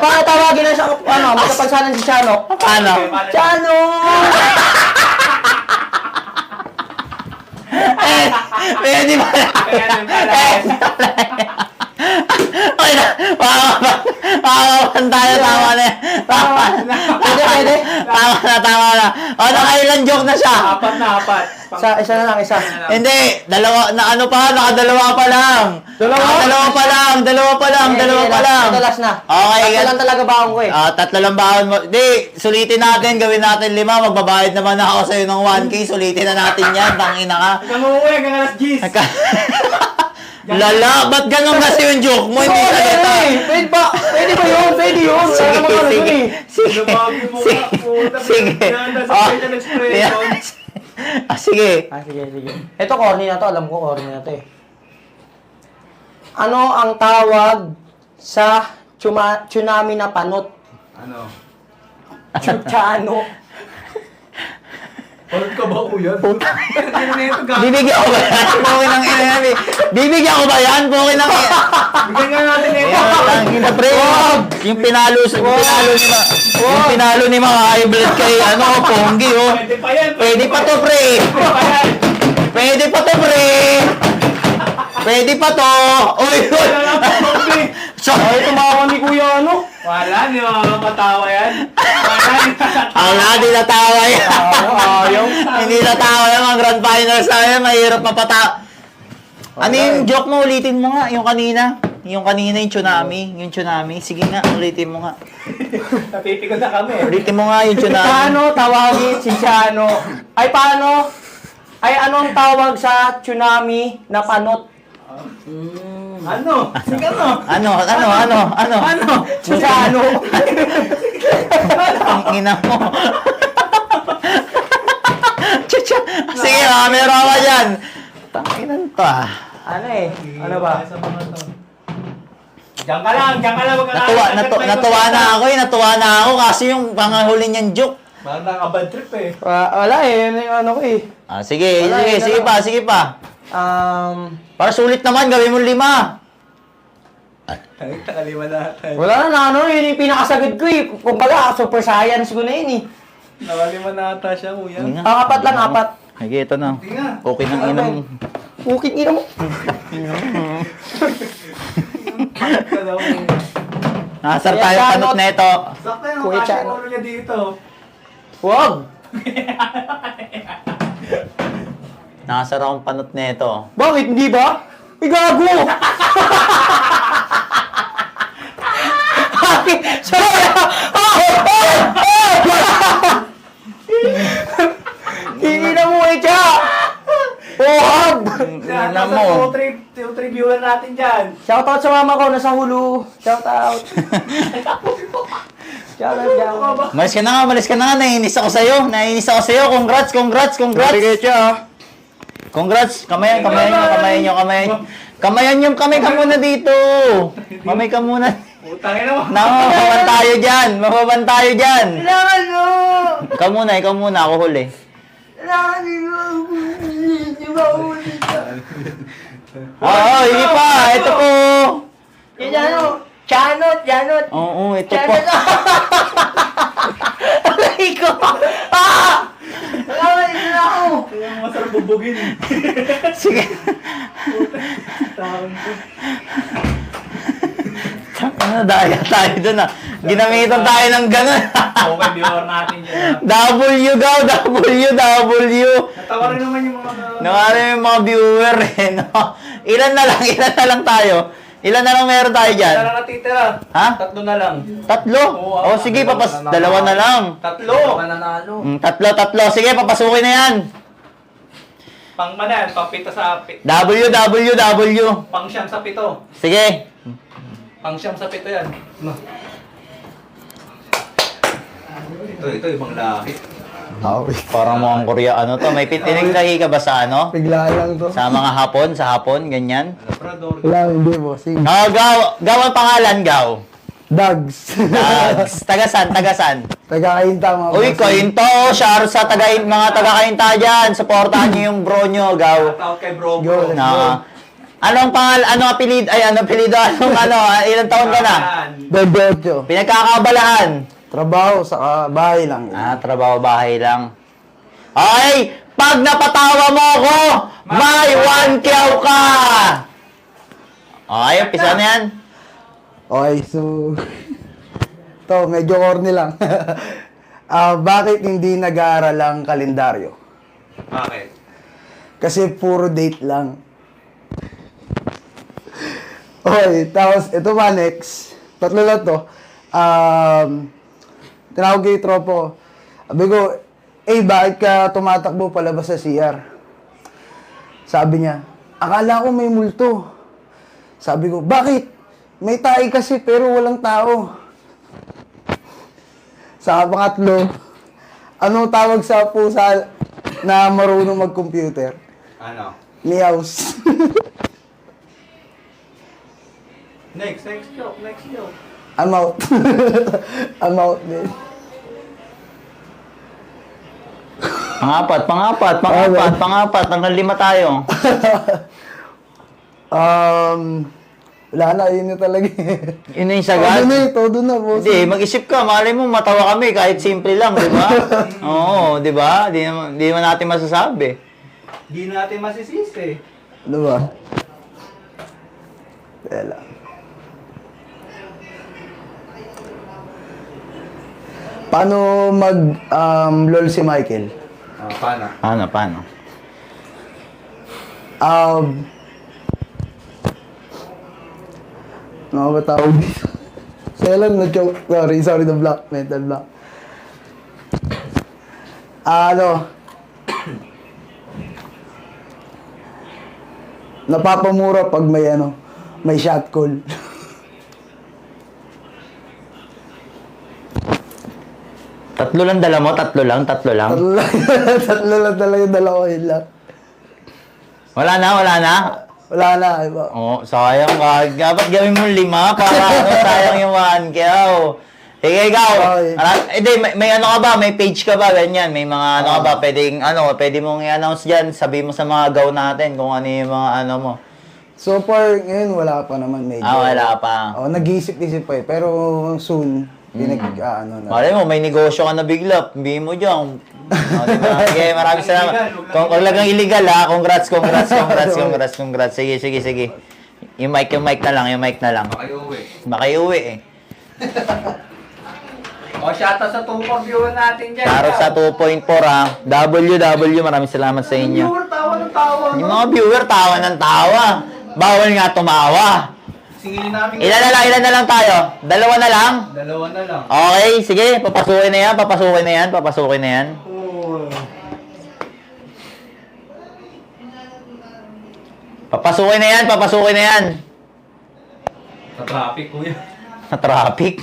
Paano tawagin na siya, may kapansanan si Chano? Paano? Chano! Pwede ba? Ayan, pala. Okay na. Makakapan tayo. Tama na. Tama na. Pwede? Tama na. O, nakailan joke na siya. Apat. Isa na lang. Hindi. Nakadalawa pa lang. Dalawa pa lang. Ito last na. Okay. Tatlo lang talaga baon ko eh. Tatlo lang baon mo. Di, sulitin natin. Gawin natin 5. Magbabayad naman ako sa'yo ng 1K. Sulitin na natin yan. Tangina ka. Hanggang uuwi, hanggang alas 10. Lala, ba't ganun kasi yung joke mo? Hindi salita. Pwede ba yun? Pwede yun. Sige. Lumabi mo nga, puta. Sige. Pinaganda sa facial expression. Sige. Sige. Ito corny na to. Alam ko corny na to eh. Ano ang tawag sa tsunami na panot? Ano? Chuchano. Ulit ka ba, kuya? Puta. Bibigyan ko ba yan? Pukin ng ina yan eh. Bibigyan ko ba yan? Pukin ng ina. Bigyan nga natin ito. Tangina pre. Yung pinalo ni mga high blood kay Ponggi oh. Pwede pa yan. Pwede pa to pre. Pwede pa to. Uy. Wala lang po, Ponggi. Ay, tumawa ni Kuya ano? Wala, di makakatawa yan. Di natawa yan. Ayaw. Hindi natawa yan. Mga grand finals na yan. Mahirap mapatawa. Ano yung joke mo? Ulitin mo nga. Yung kanina. Yung tsunami. Sige nga, ulitin mo nga. Napipikon na kami. Ulitin mo nga yung tsunami. Paano tawagin si Chano? Anong tawag sa tsunami na panot? Ano? Sige mo. Ano? Chano. Ang ina mo. Sige, meron ka dyan. Tanginan to ah. Ano ba? Diyan ka lang. Natuwa na ako kasi yung panghuli niyang joke. Parang nakabad trip eh. Wala eh. Yun yung ano ko eh. Sige pa. Para sulit naman, gawin mo 5. Nakalima natin. Wala na yun yung pinakasagad ko eh. Kumbaga, super science ko na yun eh. Nakalima na ata siya, kuya. Sige nga. Ang 4 lang, 4. Sige, ito na. Sige nga. Okay ng ina mo. Ukit ina mo. Ka daw, eh. Nasar tayo panot na ito. Sakto yung Kuya kasi Chano. ulo niya dito. Wag. Nasar akong panot na ito. Bakit? Hindi ba? Igago! Sorry! Ina mo eh, Cha! Wag! Ina mo. Two, three viewer natin dyan. Shoutout sa mama ko, nasa Hulu. Shoutout. Shoutout, Jam. Malis ka na nga, malis ka na nga. Naiinis ako sa'yo. Naiinis ako sa'yo. Congrats, congrats, congrats. Congrats. Kamayan nyo. Kamayan yung kamay ka muna dito. Kamay ka muna. Utangin mo. Mababan tayo dyan. Mababan tayo dyan. Kailangan mo! Ikaw muna. Ako huli. Kailangan mo! Hindi ba ulit ka? Oo, hindi pa. Ito po. Janot! Oo, ito po. Aray ko! Kailangan na ako! Kaya masarap bubugin. Sige. Ano, daya tayo dun ah. Ginamitan tayo ng gano'n. Okay, viewer natin dyan. W. Natawa rin naman yung mga... Nawari yung mga viewer eh. No? Ilan na lang tayo. Ilan na lang meron tayo dyan? Tara natitira. Ha? 3 na lang. 3? O sige, dalawa na lang. 3. Mananalo. 3. Sige, papasukin na yan. Pang manan, pang pito sa... W. Pang siyam sa pito. Sige. Pang siyam sa pito yan. Ito, ibang lahi. Parang mukhang Korea, ano to? May tiniglahi ka ba sa ano? Bigla lang to. Sa mga hapon, ganyan? Labrador. Wala, hindi, bossing. Gaw ang pangalan, Gaw. Dogs. Dags. Tagasan. Taga-kainta, mga Uy, kainto. Shout sa mga taga-kainta dyan. Supportahan nyo yung bro nyo, Gaw. Shoutout kay bro. Go. Na, anong apelido? Ilang taon ka na? Bebetyo. Pinagkakabalahan. Trabaho sa bahay lang. Trabaho bahay lang. Okay, pag napatawa mo ako, may 1 kyaw ka! Okay, umpisa na yan. Okay, so... to, medyo corny lang. Bakit hindi nag-aaral ang kalendaryo? Bakit? Kasi puro date lang. Okay, tapos ito pa next. Tatlo lang to. Tinawag ko yung tropo ko. Sabi ko, bakit ka tumatakbo palabas sa CR? Sabi niya, akala ko may multo. Sabi ko, bakit? May tae kasi pero walang tao. Sa pangatlo, anong tawag sa pusa na marunong mag-computer? Ano? Meows. Next joke. I'm out. I'm out, man. Pangapat. Hanggang 5 tayo. Wala na, yun na talaga. Yun na yung sagad. Todo na, boss. Hindi, mag-isip ka. Malay mo, matawa kami kahit simple lang, di ba? Oo, di ba? Di naman natin masasabi. Di natin masisisi. Ano ba? Wala. Paano lol si Michael? Paano? Paano? Ano ba tawag dito? Selan na joke. Sorry, the block. Mental block. Napapamura pag may shot call. Tatlo lang dala mo? Tatlo lang? Tatlo lang talaga yung dalawa yun lang. Wala na? Wala na, iba. Oo, sayang ka. Dapat gawin mo 5 para sayang yung 1 kyaw. Sige, ikaw. Okay. May ano ka ba? May page ka ba? Ganyan. May mga ano ka ba? Pwede mong i-announce dyan. Sabi mo sa mga gaw natin kung ano yung mga ano mo. So far, ngayon wala pa naman medyo. Wala pa. Nag-iisip-isip pa eh. Pero soon, na. Malay mo, may negosyo ka na bigla. Hindi mo dyan. Diba? Sige, maraming salamat. Huwag lang illegal ha. Congrats. Sige. Yung mic na lang. Baka iuwi eh. Shoutout sa 2.4 viewer natin dyan. Shoutout sa 2.4 ha. WW, maraming salamat sa inyo. Viewer, tawa ng tawa. Yung mga viewer, tawa ng tawa. Bawal nga tumawa. Singilin namin. Ilan na lang tayo? 2 na lang? 2 na lang. Okay, sige. Papasukin na yan. Papasukin na yan. Sa traffic, kuya. Na traffic.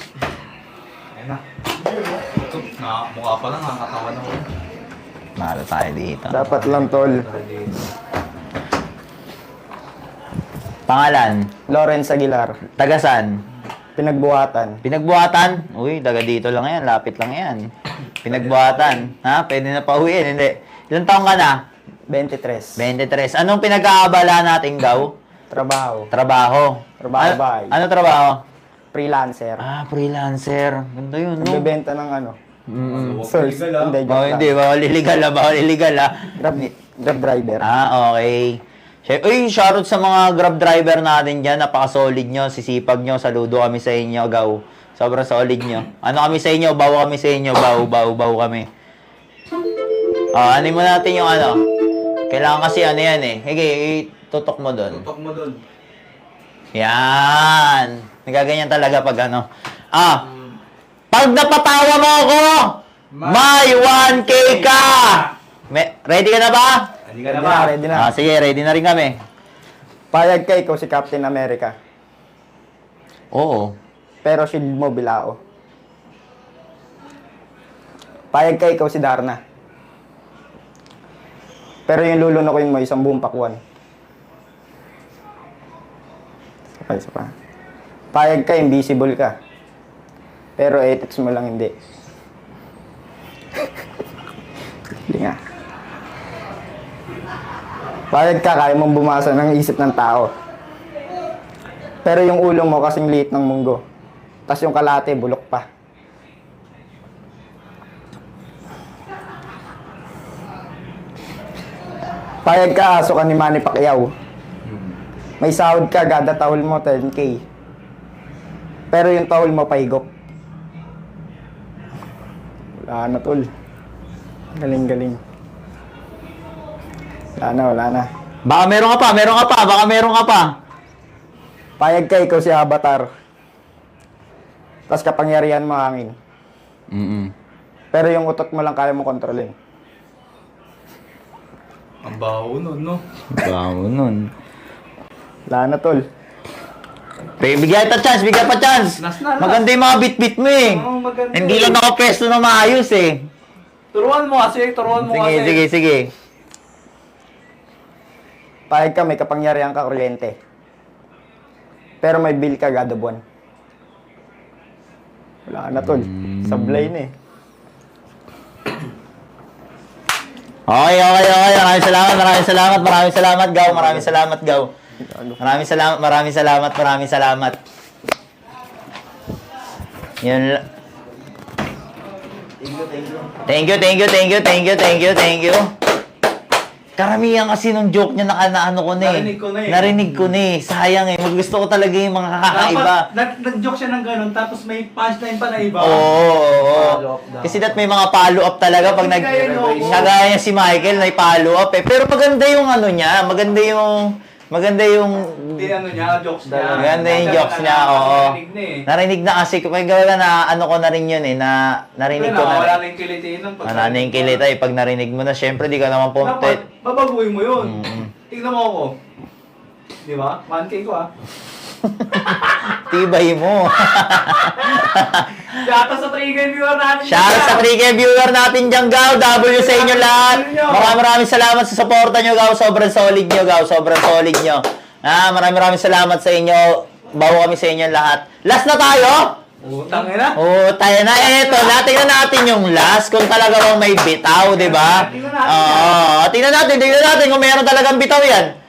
Ayun na. Ito, mukha pa lang, nakakatawa na ko. Mahal tayo dito. Dapat lang, tol. Pangalan? Lawrence Aguilar. Tagasan? Pinagbuhatan. Pinagbuhatan? Uy, taga dito lang yan. Lapit lang yan. Pinagbuhatan. Ha? Pwede na pauwiin. Hindi. Ilang taong ka na? 23. 23. Anong pinag-aabala nating daw? Trabaho. Trabaho. Trabaho bahay. Ano trabaho? Freelancer. Ah, freelancer. Ganda yun, no? Nagbebenta ng ano. Source. Illegal, Hindi, Oh, joke hindi. lang. Bawal illegal, ah. Bawal illegal, ah. Grab driver. Ah, okay. Uy, shoutout sa mga Grab driver natin dyan. Napaka-solid nyo. Sisipag nyo. Saludo kami sa inyo. Gaw. Sobrang solid nyo. Ano kami sa inyo? Baw kami sa inyo. Baw kami. Ano mo natin yung ano? Kailangan kasi ano yan eh. Sige, tutok mo doon. Tutok mo doon. Yan. Nagaganyan talaga pag ano. Pag napatawa mo ako, may 1K ka! Ready ka na ba? Hindi ka na ba? Ready na. Sige, ready na rin kami. Payag ka ikaw si Captain America. Oo. Pero shield mo bilao. Payag ka ikaw si Darna. Pero yung lulunukin mo, isang buong pakwan. Isa pa. Payag ka, invisible ka. Pero ethics mo lang hindi. Hindi nga. Payag ka, kaya mong bumasa ng isip ng tao. Pero yung ulo mo kasing liit ng munggo. Tapos yung kalate, bulok pa. Payag ka, aso ka ni Manny Pacquiao. May sahod ka, gada tahol mo, 10K. Pero yung tahol mo, paigop. Wala na, tol. Galing. Wala na. Baka meron ka pa. Payag ka, ikaw si Avatar. Tapos kapangyarihan mo hangin. Pero yung utot mo lang kaya mo kontrolin. Ang baho nun, no? Bawo nun. Wala na, tol. Bigyan pa chance. Nas na. Maganda yung mga bit-bit mo eh. Oo, maganda. Hindi lang nakapesto na maayos eh. Turuan mo kasi. Sige. Payag ka, may kapangyarihan ka kuryente. Pero may bill ka gada buwan. Wala na, tol. Sablay na eh. Okay. Maraming salamat, Gaw. Maraming salamat. Yun. Thank you. Karamihan kasi nung joke niya ano ko na eh. Narinig ko na eh. Sayang eh. Gusto ko talaga yung mga kakaiba. Nag-joke siya ng ganun, tapos may punchline pa na iba. Oo. Kasi may mga follow-up talaga pag nagaya niya si Michael, may follow-up eh. Pero maganda yung ano niya, maganda yung Hindi jokes niya. maganda yung jokes niya, oo. Narinig na kasi, kung na ano ko na rin yun eh, narinig ko na Wala rin. na yung kilitiin. Wala na yung kilita eh, pag narinig mo na, syempre di ka naman pumunta. Dapat, babaguhin mo yun. Tignan mo ako. Di ba? Man-K ko ah. Tibay mo. Shoutout sa 3K viewer natin. Shoutout sa 3K viewer natin dyan, Gaw. W sa inyo lahat. Maraming salamat sa suporta nyo, Gaw. Sobrang solid nyo, Gaw. Maraming salamat sa inyo. Bawo kami sa inyo lahat. Last na tayo? Utang na. Tayo na. Eto, tingnan natin yung last. Kung talaga bang may bitaw, di ba? Tingnan natin kung meron talagang bitaw yan.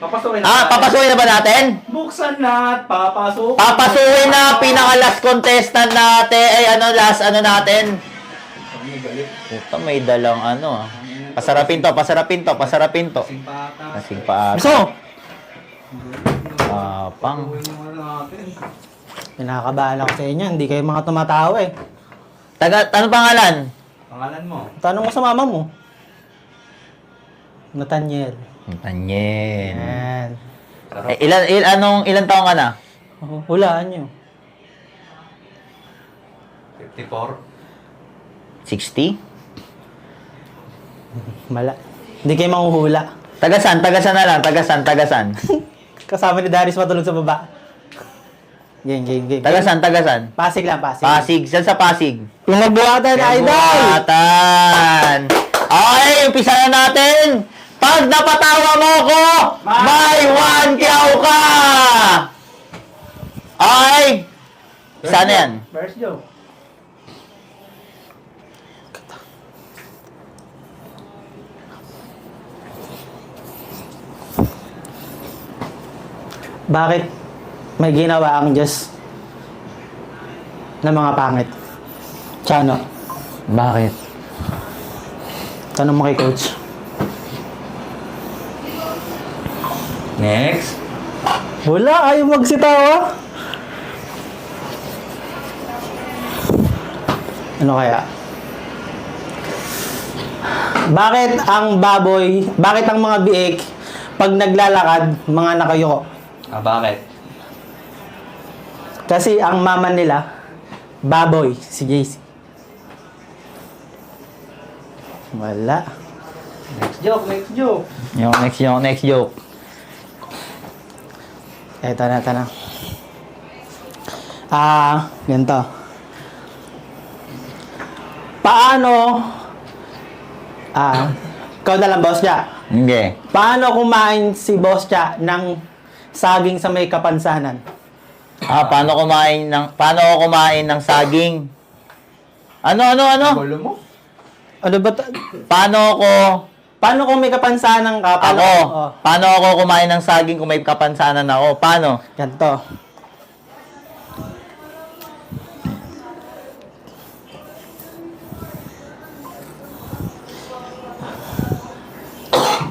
Papasukin na. Papasukin na ba natin? Buksan na at papasukin. Papasukin na pinaka-last contestant natin. Last natin. Puta, may dalang Pasarapin to. Kasing paata. So! Pang. Pinakabahan ako sa inyo, hindi kayo mga tumatawa eh. Ano pangalan? Pangalan mo. Tanong mo sa mama mo. Nathaniel. Tanyen. Yan. Ilan taong ka na? Hulaan nyo. 54. 60? Mala. Hindi kayo manghuhula. Tagasan na lang. Tagasan. Kasama ni Darius matulog sa baba. Game. Tagasan. Pasig lang, Pasig. Pasig. Saan sa Pasig? Yung magbuhatan, idol! Buhatan. Okay, umpisa na natin. Pag napatawa mo ko, may 1K ka! Okay. Saan yan? First joke. Bakit may ginawa ang Diyos na mga pangit? Chano, Bakit? tanong mo kay coach. Next. Wala, ayaw magsitawa. Ano kaya? Bakit ang mga biik, pag naglalakad, mga nakayuko? Bakit? Kasi ang mama nila, baboy, si JC. Wala. Next joke. Yung next joke. Ito na. Ganito. Paano, ikaw na lang, boss niya. Hindi. Paano kumain si boss niya ng saging sa may kapansanan? Paano ako kumain ng saging? Ano? Gulo mo? Ano ba? Paano kung may kapansanan ka? Paano ako kumain ng saging kung may kapansanan ako? Paano? Ganito.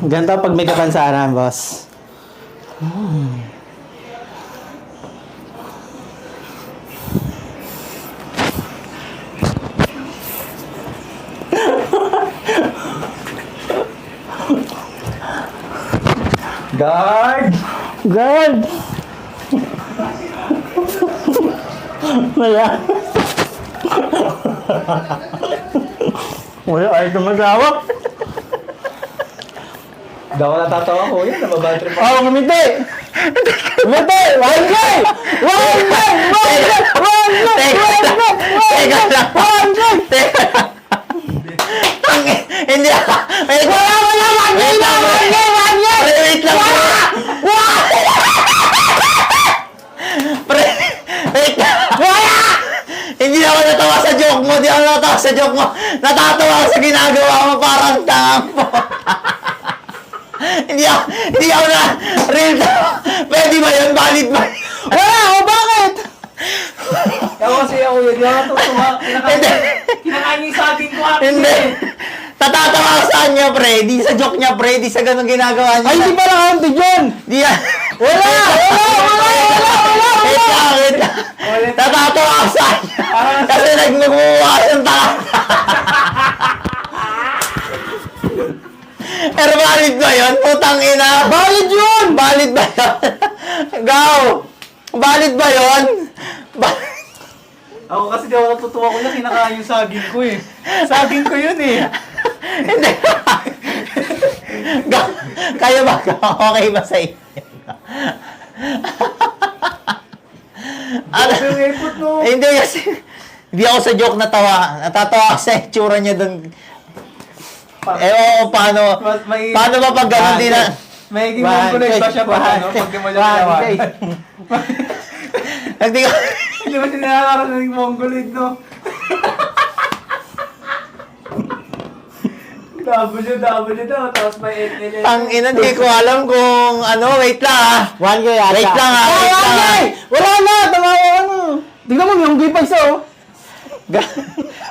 Ganito pag may kapansanan, boss. Guard! Wala. Wala, ay tumatawag. Daw ako natatawa ko yun. Nababatrip ako. Kumiti! Teka lang. Hindi ako. Wait lang. Wait lang. Hindi ako natawa sa joke mo. Natatawa ako sa ginagawa mo. Parang tampo. Hindi ako na real talk. Pwede ba yun? Valid ba yun? Bakit? Ako kasi ako yun. Di ako natutuwa. Kinakain niya yung saging ko. Hindi. Natatawa ako sa kanya, pre. Di sa joke niya, pre. Di sa ganun ginagawa niya. Ay, hindi pala kaunti dyan! Di yan. Wala! Wait lang. Natatawa ako sa kanya. Kasi nagmumukha siyang tanga. Pero valid ba yun? Putang ina. Valid yun! Valid ba yun? Gaw! Valid ba yun? Ako kasi di ako natutuwa ko lang. Kinakain yung saging ko eh. Saging ko yun eh. Hindi. Kaya ba? Okay ba sa inyo? Ano yung input mo? Hindi kasi, hindi ako sa joke natawa. Natatawa ako sa itsura niya doon. Paano ba pag ganun din na... May gimong ba siya pa, no? Pag di mo lang ginawa. Hindi mo sinararan ng Mongoloid, no? W daw, tapos may NL. Ang ina, di ko alam kung ano. Wait lang 1K yata. Wait lang Wala na! Tamawa ano! Tingnan mo, yung G5 sa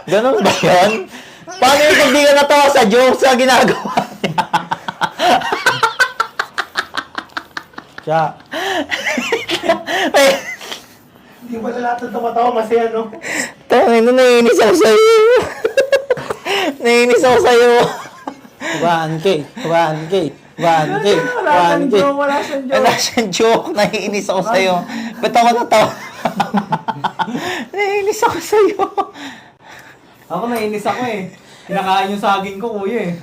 Ganun ba yun? Paano yung pag di ka natawa sa joke sa ginagawa niya? Siya. Hindi ba na lahat ng tumatawa kasi ano? Tangin na, naiinis ako sa'yo. Naiinis ako sa'yo. 1K. Wala siyang joke. Naiinis ako sa'yo. Ba't ako natawa? Naiinis ako sa'yo. Ako nainis ako eh. Kinakain yung saging ko, kuya eh.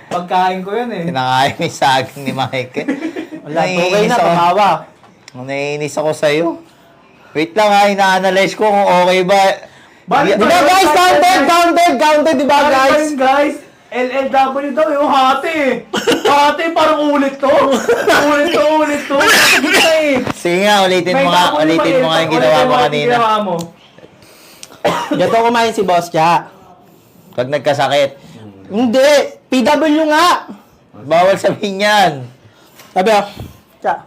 Pagkain ko yun eh. Kinakain mo yung saging ni Mike. Wala, okay na, tumawa. Naiinis ako sa'yo. Wait lang ha, ina-analyze ko kung okay ba. Balik Di ba guys, counted, di ba guys? Guys, LLW daw yung hati. Hati, parang ulit to. Ulit to. Sige nga, ulitin mo nga yung ginawa mo kanina. Gato kumain si Boss Cha. Pag nagkasakit. Hindi, PW nga. Bawal sabihin yan. Sabi ah, Cha.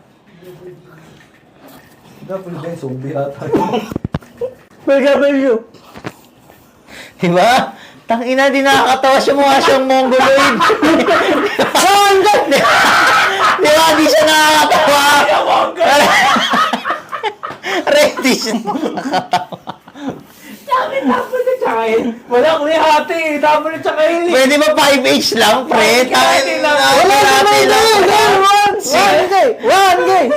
PW. Diba? Tangina, di nakakatawa siya, mukha siyang mongoloid. Di ba? Di siya nakakatawa. Ready siya nakakatawa. Wala ko yung hati. Tapos na tsakain. Pwede ba 5H lang, pre? Wala naman yun. 1K.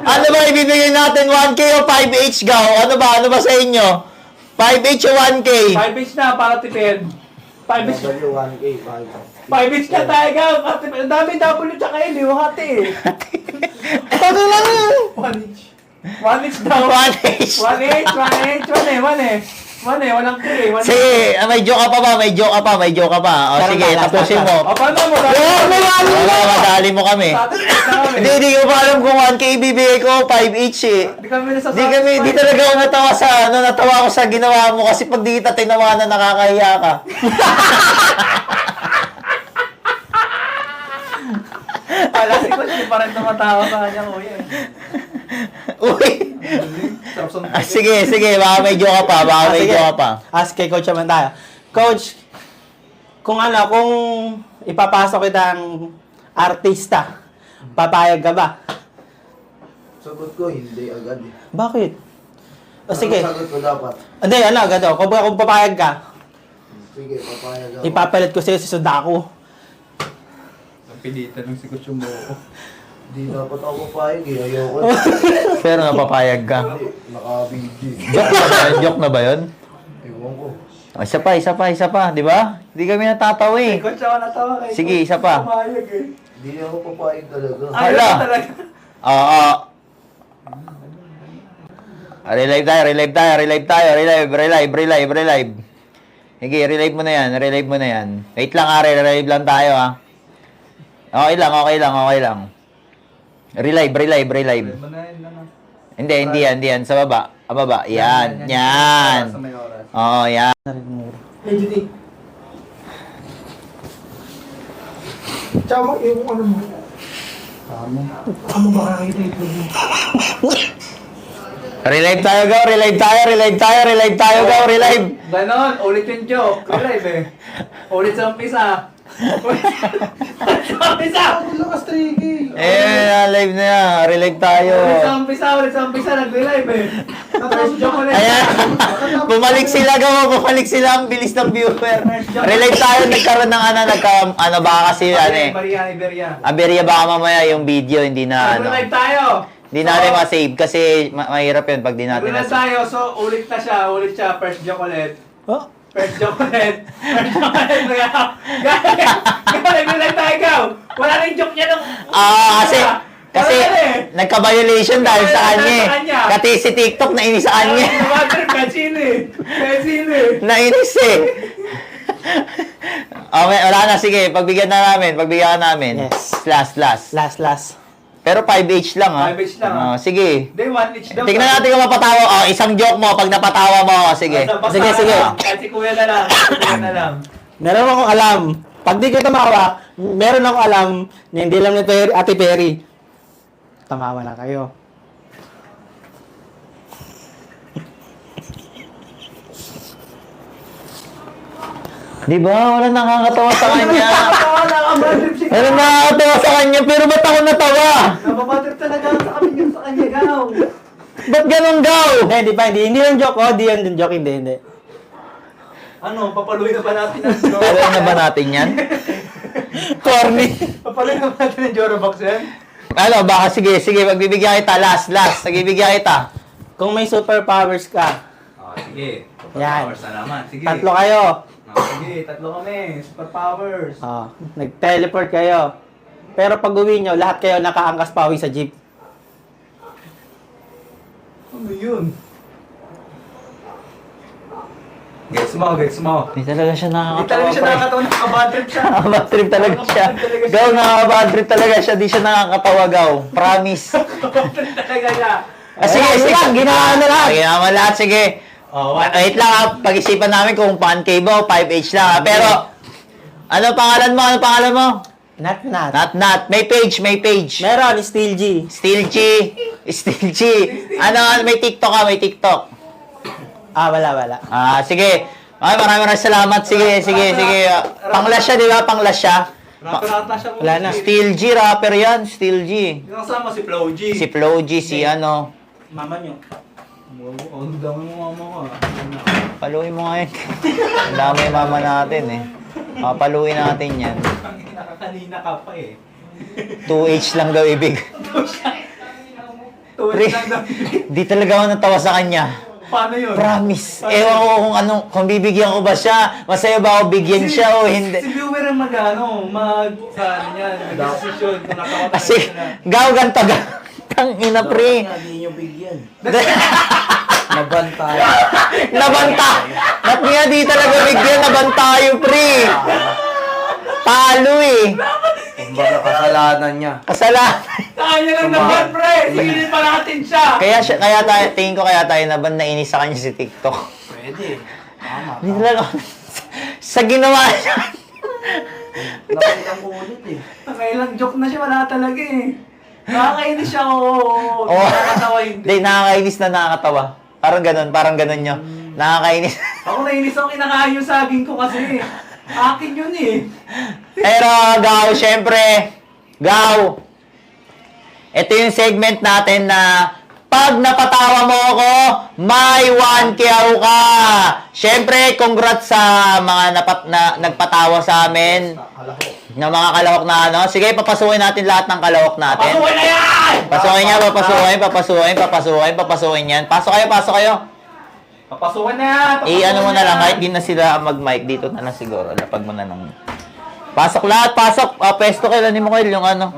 Ano ba ibibigay natin? 1K o 5H, Gaw? Ano ba sa inyo? 5H o 1K? 5 na para tipid. 5 na tayo ka. Ang dami W tsaka L yung hati. Pati lang yun. 1 each daw. 1H. 1 walang K. Sige, may joke ka pa ba? May joke ka pa. O sige, tapusin mo. O, paano mo? Madali mo kami. Hindi ko pa alam kung 1K ibibigay ko, 5H eh. Di talaga ako natawa sa natawa ako sa ginawa mo kasi pag di kita tinawanan, nakakahiya ka. Alam ko siya pa rin tumatawa sa kanya, kuya. Uy! Sige, baka may joke ka pa, Ask kay Coach naman tayo. Coach, kung ipapasok kitang artista, papayag ka ba? Sagot ko, hindi agad eh. Bakit? O sige. Sagot ko dapat. Hindi, ganito. Kung papayag ka, Sige, papayag ako. ipapalit ko sa'yo si Sudaku. Ang pilitan ng sikot yung buko. Hindi dapat ako papayag eh. Ayoko. Pero napapayag ka. Hindi, naka-video eh. Joke na ba yun? Ewan ko. Isa pa, di ba? Hindi kami natatawa eh. Coach ako natawa kay Sige, isa pa. Pumayag eh. Hindi ako papayag talaga. Hala. Talaga. Oo. Relive tayo. Sige, relive mo na yan. Wait lang, relive lang tayo, ha. Okay lang. Relive. Hindi yan. Sa baba. Yan. Oo, yan. Hey, Judy. Tsaka yung ano mo. Amo makakita ito mo. Relive tayo, Relive. Ganon, ulit yung joke. Relive eh. Ulit sa umpisa. Live na yan. Relive tayo. Ulit sa umpisa, nag-relive eh. First joke ulit. Ayan. Bumalik sila. Ang bilis ng viewer. Relive tayo. Nagkaroon ng baka kasi, Iberia. Aberya baka mamaya yung video, hindi na, Relive tayo. Hindi natin ma-save kasi mahirap yun pag di natin Ulit na-save. tayo, so ulit siya. First joke ulit. Oh? First joke ulit. Nag-relive tayo, Gaw. Wala na yung joke niya nung... Kasi nagka-violation dahil sa kanya. Sa kanya. Pati si TikTok nainis sa kanya. Kahit sino eh. Nainis eh. Okay, wala na. Sige, pagbigyan ka namin. Yes. Last. Last. Pero 5H lang, ha? 5H lang, ha? Sige. Hindi, 1 each daw. Tignan natin kung mapatawa. Isang joke mo. Pag napatawa mo, sige. Sige. Kahit si Kuya na lang. Meron akong alam. Pag di ko tamawa, meron akong alam na hindi lang ni Ate Perry. Tamawa na kayo. Di ba? Wala nakakatawa sa kanya. Wala nakakatawa sa kanya, pero ba't ako natawa? Nababatrip talaga sa kanya, Gaw. Ba't ganun, Gaw? Hindi yung joke, oh. Di yung joke, hindi. Ano, papaluin na ba natin ang Alam na ba natin yan? Corny. Papaluin na ba natin ang Jorobox yan? Baka sige, pagbibigyan kita, last, pagbibigyan kita. Kung may superpowers ka, Sige. Yan. Superpowers na naman. Sige. 3 kayo. Sige, 3 kami. Superpowers. Nag-teleport kayo. Pero pag uwi nyo, lahat kayo nakaangkas pawi sa jeep. Ano yun? Gets mo, gets mo. Hindi talaga siya Hindi nakakatawa. talaga siya pre. nakakatawa, nakaka-bad trip siya. Nakaka-bad trip talaga siya. Gaw, nakaka-bad trip talaga siya. Di siya nakakatawa, Gaw. Promise. Bad trip talaga siya. Sige, sige. ginawa na lahat. Ginawa mo lahat, sige. Oh, Wait lang ha, pag-isipan namin kung pancake ba o 5H lang ha. Pero, ano pangalan mo? Ano pangalan mo? Not. Not. May page, may page. Meron, Steel G. Steel G. Steel G. Ano, may TikTok ka, may TikTok. Wala. Sige. Ay, maraming salamat. Sige. Panglas siya, di ba? Panglas siya. Rata siya. Wala na. Steel G, rapper yan. Steel G. Yung kasama si Flo G. Si Flo G, si ano. Mama nyo. Ang dami mo mama ko. Paluin mo nga yan. Ang dami yung mama natin eh. Papaluin natin yan. Kanina ka pa eh. 2H lang daw ibig. Tuwid Pre, lang daw. di talaga ako natawa sa kanya. Paano yun? Promise. Ewan ko kung bibigyan ko ba siya. Masaya ba ako bigyan siya o hindi. Si viewer ang sa ano yan, mag-desisyon kung natawa Kasi, Gaw, ganito, Gaw. Tangina, pre. Nabanta. Ba't nga di talaga bigyan? Nabantayo, pre. Talo eh. Kumbaga kasalanan niya. Kasalanan. Kaya lang naman, pre! Sigilin pa natin siya! Kaya tayo, tingin ko kaya tayo naban nainis sa kanya si TikTok. Pwede. Hindi talaga. Sa ginawa niya. Nakailang ulit eh. Nakailang joke na siya, wala talaga eh. Nakakainis siya, oo. Oo. Nakakatawa hindi. Hindi, nakakainis na nakakatawa. Parang ganun nyo. Nakakainis. Ako nainis ako kinakain yung saging ko kasi. Akin yun eh. Pero, Gaw, syempre, Gaw, ito yung segment natin na pag napatawa mo ako, may 1K ka. Syempre, congrats sa mga nagpatawa sa amin. Na mga kalahok na ano. Sige, papasukin natin lahat ng kalahok natin. Pasukin na yan! Pasukin niya, papasukin yan. Pasok kayo. Papasukin na yan! Ano mo na lang, kahit di na sila mag-mic, dito na lang siguro. Lapag mo na lang. Pasok lahat, pasok. Pesto kayo, ni mo kayo yung ano.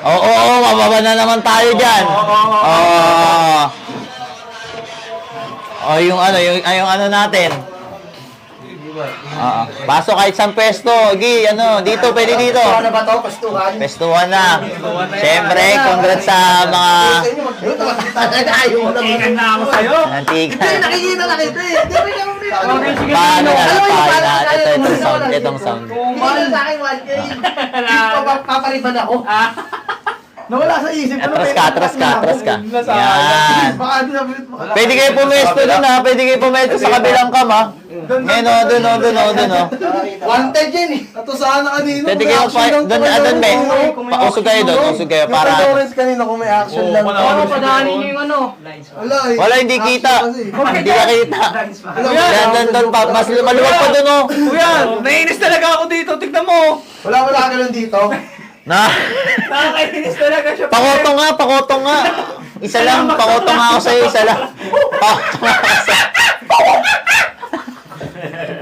Oo, mababa na naman tayo dyan. Yung ano natin. Pasok kahit isang pesto. Dito, pwede dito. Ano ba to? Pastuhan? Pestuhan na. Siyempre, congrats sa mga Ayaw mo Ikan na ako sa'yo! nantikan. Nakikita na kita eh. Hindi rin ako rin. Paano na lang tayo? Itong sound. Hindi sa akin 1K. Hindi pa papariban ako. Nawala sa isip ko. Atras ka. Yan. Baka dinabit mo. Pwede kayo pumesto dun ha. Pwede kayo pumesto sa kabilang kam ha. Ngayon o, dun o. Wanted yan eh. Natusahan na kanina. Pwede kayo doon me. Usog kayo para. kanina kung may action lang. Padaanin niyo yung ano. Wala eh. Wala, hindi kita. Hindi ka kita. Doon pa. Mas maluwag pa dun o. Kuya, naiinis talaga ako dito. Tignan mo. Wala ka lang dito. Nakakainis talaga siya. Pakoto nga. Isa lang, pakoto nga ako sa'yo, isa lang. Pakoto nga ako sa'yo.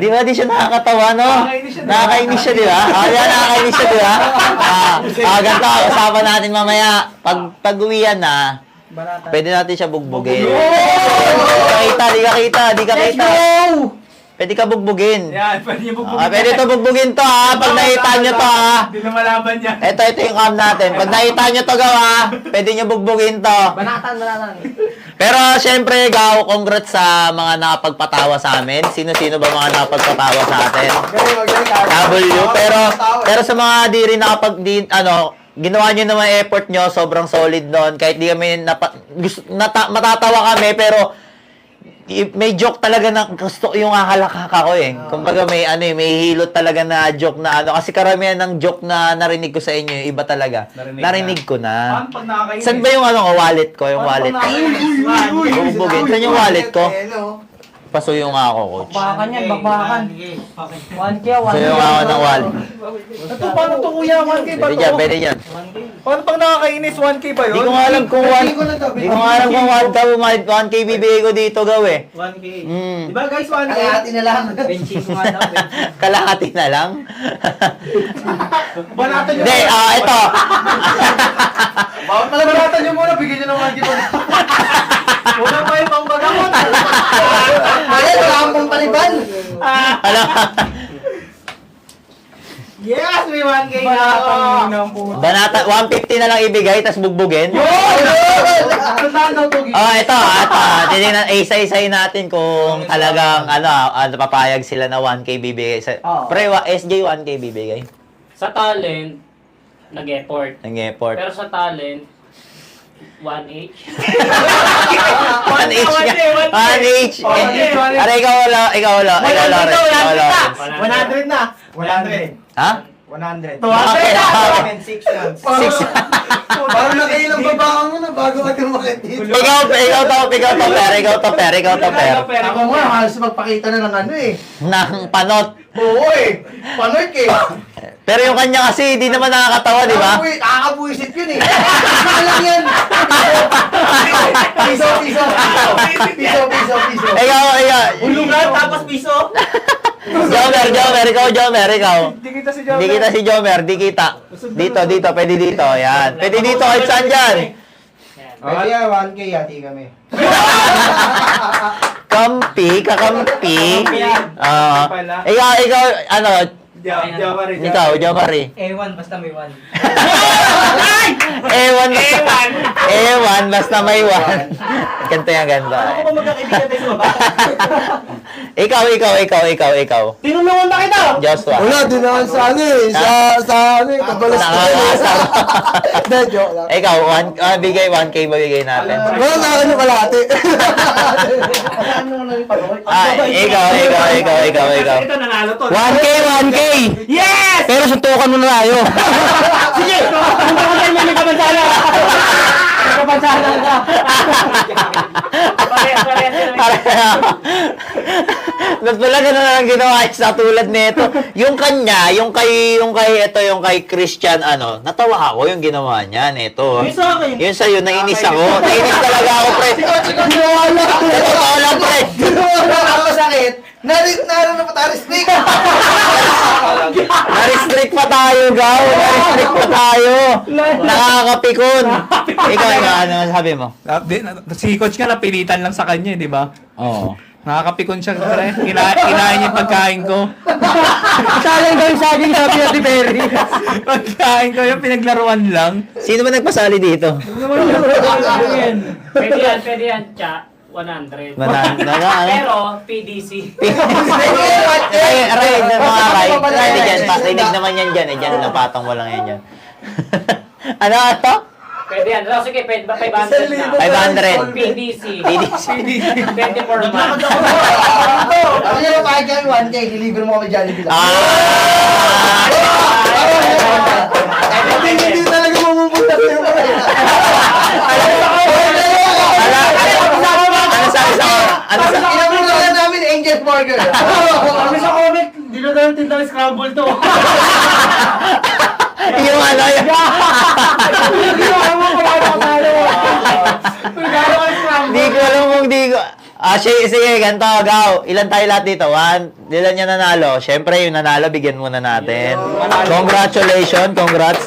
Di ba, di siya nakakatawa, no? Nakakainis siya, di ba? Nakakainis siya, di ba? Ganito, usapan natin mamaya. Pag uwian na, pwede natin siya bugbugin. Di ka kita. Pwede ka bugbugin. Yan, pwede niyo bugbugin. Pwede ito bugbugin to, ha? Pag nakita nyo to, ha? Hindi na malaban niya. Ito yung cam natin. Pag nakita nyo to, Gaw, ha? Pwede nyo bugbugin to. Banatan. Pero, syempre, Gaw, congrats sa mga nakapagpatawa sa amin. Sino-sino ba mga nakapagpatawa sa atin? W. Pero sa mga di rin ginawa nyo naman effort nyo, sobrang solid nun. Kahit di kami, matatawa kami, pero may joke talaga na gusto yung hahalakaka ko eh. Kumbaga may hilot talaga na joke na ano. Kasi karamihan ng joke na narinig ko sa inyo, iba talaga. Narinig ko na. Paano pag nakakainis? Saan ba yung wallet ko? Yung wallet ko. Bugbugin. Saan yung wallet ko? Pasuyo nga ako, coach. Bakbakan yan, bakbakan. 1K, 1K. Pasuyo nga ako ng wallet. Ito, paano ito kuya? 1K ba Pwede ito? dyan, pwede dyan. Paano pag nakakainis? 1K ba yun? Di ko nga alam kung 1K bibigay ko dito, Gaw eh. 1K. Mm. Diba guys, 1K? Kalahati na lang. Benching ko nga daw. Kalahati na lang. Banatan nyo. Hindi, ito. Banatan nyo muna, bigyan nyo ng 1K pa. Una pa yung pangbagamot. Ayan, wala akong paliban. Alam Yes! May 1K na Wala ako! pang unang puta. Banata, 150 na lang ibigay, tas bugbugin. Ito. Titingnan, isa-isayin natin kung talagang, papayag sila na 1K bibigay. Pre, SJ, 1K bibigay. Sa talent, nag-effort. Nag-effort. Pero sa talent, 1H. 1H nga. 1H. Aray, ikaw wala. Ikaw, Lawrence. Ikaw, Lawrence. 100 na. 100. Ha? 100. Okay. 6 months. 6. Parang nakailang babaan mo na bago ka tumakit dito. Ikaw to, per. Ako nga, halos magpakita na ng ano eh. Nang panot. Oo eh. Panoy eh. Pero yung kanya kasi, di naman nakakatawa, di ba? Nakakabuisit yun eh. Ano lang yan? Piso. Ikaw. Hulugan tapos piso. Jomer, ikaw. Hindi kita si Di kita si Jomer, di kita. Dito, pwede dito. Yan. Pwede dito, kahit saan dyan. Pwede yan, 1K yati kami. Kakampi. Ikaw, ikaw, Jomari. A1, basta may 1. A1, basta may 1. Ganto yan, ganto. Ako ba magkakaibigan tayo sa baba? Ikaw. Tinulungan na kita! Joshua. Wala, di naman sa ano eh. Sa ano eh, kabalas ko. Hindi, joke lang. Ikaw, bigay 1K ba bigay natin? Wala na ano kalahati. Ikaw. Ito, nanalo to. 1K! Yes! Pero suntukan mo na tayo. Sige! Punta ko tayo may kabansana! May kabansana ka! Ba't pala ganun na lang ginawa sa tulad nito? Yung kanya, yung kay Christian, natawa ako yung ginawa niya, nito. Yung sa akin. Yung sa'yo, nainis ako. Nainis talaga ako, pre. Totoo lang, pre. Ako sakit. Naroon na pa tayo stick. Na-restrict pa tayo, Gaw. Na-restrict pa tayo. Nakakapikon. Ikaw, ano sabi mo? Si coach nga napilitan lang sa kanya, di ba? Oo. Nakakapikon siya, pre. Kinain niya yung pagkain ko. Sayang gawin saging sabi ni Perry. Pagkain ko yung pinaglaruan lang. Sino ba nagpasali dito? Pwede yan, Cha. 100. Pero, PDC. Aray, mga rinig naman yan dyan. Dyan, napatong mo lang yan dyan. Ano? Pwede yan. So, sige, pwede ba 500 na? 500. PDC. 24 months. Ako nyo yung kahit kami 1K, deliver mo kami Jollibee lang. Hindi talaga mamupunta sa'yo pa rin. Ano sa Inabulan namin Angel Burger. Kami sa comment, di na tayo tindang scramble to. yung ano yun? Ginawa mo kung ano ka talo. Regalo ka scramble. Di ko alam kung di ko. Sige, ganito, Gaw. Ilan tayo lahat dito? Ilan yung nanalo? Siyempre, yung nanalo, bigyan muna natin. Congratulations, congrats.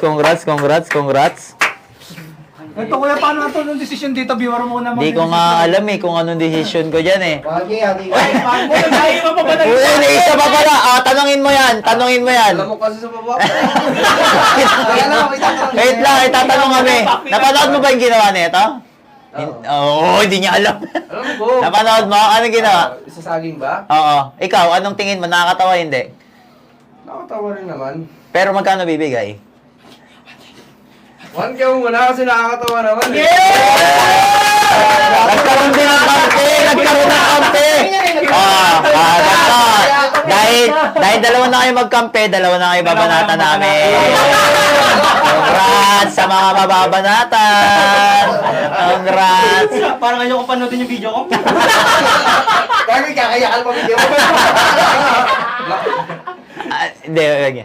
Ito kuya, paano ito ng decision dito? Viewer mo naman. Di ko nga alam kung anong decision ko dyan eh. 1K yati. Uy, isa pa pala. Tanungin mo yan. Alam mo kasi sa baba. Kaya lang, may tatanong. Wait lang, itatanong kami. Napanood mo ba yung ginawa nito? Oo, hindi niya alam. Alam ko. Napanood mo? Anong ginawa? Sa saging ba? Oo. Ikaw, anong tingin mo? Nakakatawa hindi? Nakatawa rin naman. Pero magkano bibigay? 1K muna kasi nakakatawa naman. Nagkaroon din ng kampe! Ganito. Dahil dalawa na kayo magkampe, dalawa na kayo babanatan namin. Congrats sa mga mababanatan! Congrats! Parang ayaw ko panoodin yung video ko. Kaya kakayakal pa video. Hindi.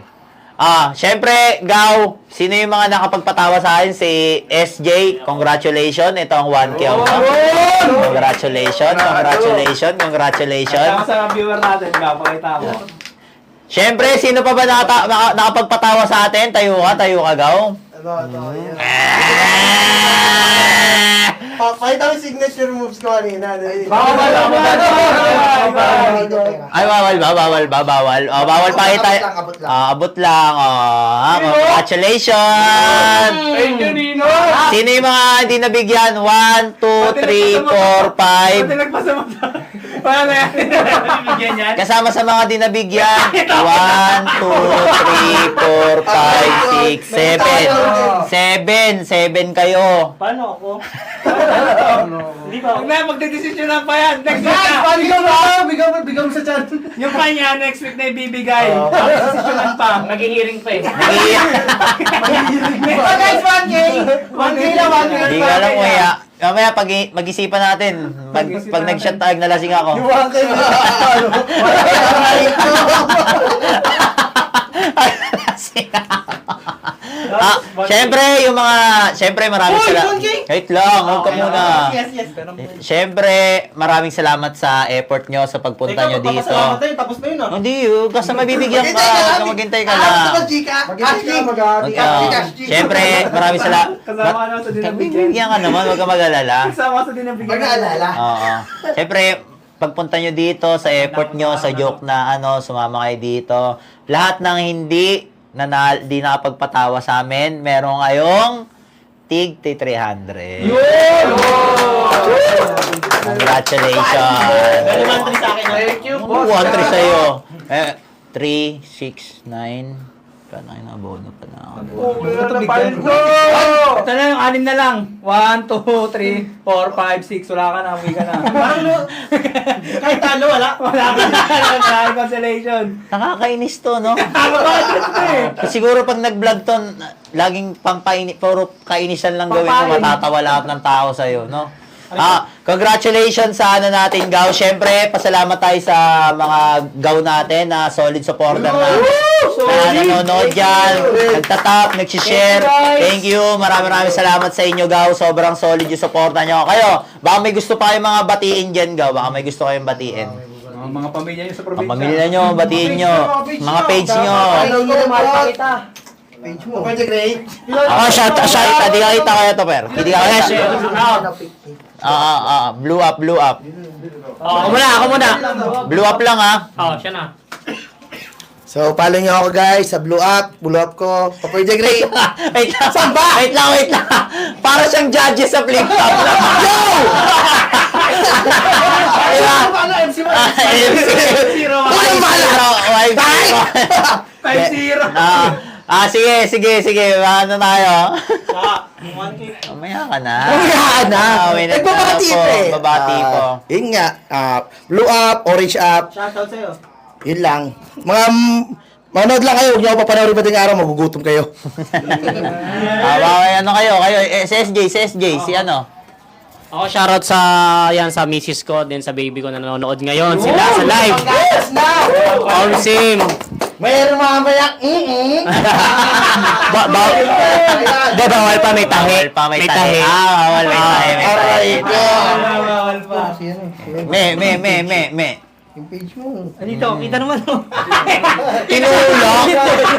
Syempre, Gaw, sino yung mga nakapagpatawa sa akin? Si SJ, congratulations. Ito ang 1K ako. Congratulations. Sa viewer natin, pakita mo. Syempre, sino pa ba nakapagpatawa sa atin? Tayo ka, Gaw. Ito. Pakita mo yung signature moves ko kanina. Bawal. Ay, bawal ba? Bawal ba? Bawal. Oh, bawal pa kita. Abot lang. Abot lang. Oh, congratulations! Thank you, Nino. Sino yung mga hindi nabigyan? 1, 2, 3, 4, 5. Pati nagpasama ka. Wala na yan. Bibigyan yan. Kasama sa mga di nabigyan. 1, 2, 3, 4, 5, 6, 7. 7 kayo. Paano ako? Hindi ba Huwag na, magdedesisyonan pa yan. Next week Guys, na. bigyan mo sa chat. Yung kanya, next week na ibibigay. Magdedesisyonan pa. Nag-hearing pa eh. Guys, 1K! 1K lang, 1K. Hindi ka lang kuya. Mamaya mag-isipan natin. Pag nag-shot tayo, nalasing ako. Yung 1K na. Siyempre, maraming salamat. Wait lang, huwag ka muna. Yes. Siyempre, maraming salamat sa effort nyo sa pagpunta nyo dito. Tapos na yun ah. Hindi yun, kasi mabibigyan ka. Maghintay ka lang. Siyempre, maraming salamat. Kasama ka naman sa dinabigyan. Bibigyan ka naman, huwag ka mag-alala. Kasama ka sa dinabigyan. Mag-aalala. Oo. Siyempre, pagpunta nyo dito, sa effort nyo, sa joke na sumama kayo dito, lahat ng hindi di nakapagpatawa sa amin, meron kayong tig 300. Congratulations! Thank you. 1-3 sa'yo. 3, 6, 9. Paano kayo nabono pa na ako? Ito na yung 6 na lang. 1, 2, 3, 4, 5, 6. Wala ka na, uwi ka na. Kahit talo, wala. Wala ka na. Cancellation. Nakakainis to, no? eh. Siguro pag nag-vlog to, laging puro kainisan lang gawin mo, matatawa lahat ng tao sa'yo, no? Congratulations sa natin, Gaw. Siyempre, pasalamat tayo sa mga Gaw natin na solid supporter na nanonood dyan, nagtatap, nagsishare. Thank you. Maraming salamat sa inyo, Gaw. Sobrang solid yung supporter nyo. Kayo, baka may gusto pa kayong mga batiin dyan, Gaw. Baka may gusto kayong batiin. Mga pamilya nyo sa Mga probinsya. pamilya nyo, batiin nyo. Mga page nyo. Page mo. Pwede great. Shout. Hindi ka kita kaya to, Per. Hindi ka kaya. Blue up. Ako muna. Blue up lang, ha. Siya na. So, follow nyo ako guys sa Blue Up ko. Pwede great. Wait lang. Saan ba? Wait lang. Para siyang judges sa flip-top lang. Go! MC1. Sige. Ano tayo? Mamaya ka na. Nagbabati eh. Babati po. Yun nga. Blue Up, Orange Up. Shoutout sa'yo. Yun lang. Manood lang kayo. Huwag niyo ako papanoorin ba ngaaraw. Magugutom kayo. Ano kayo? Si SJ, si ano? Ako shoutout sa misis ko, din sa baby ko na nanonood ngayon. Sila sa live. Sim. Mayroon mamaya. Bawal pa, may tahi. May tahi. Bawal may tahi. Bawal pa. Me. Yung page mo. Dito, kita naman.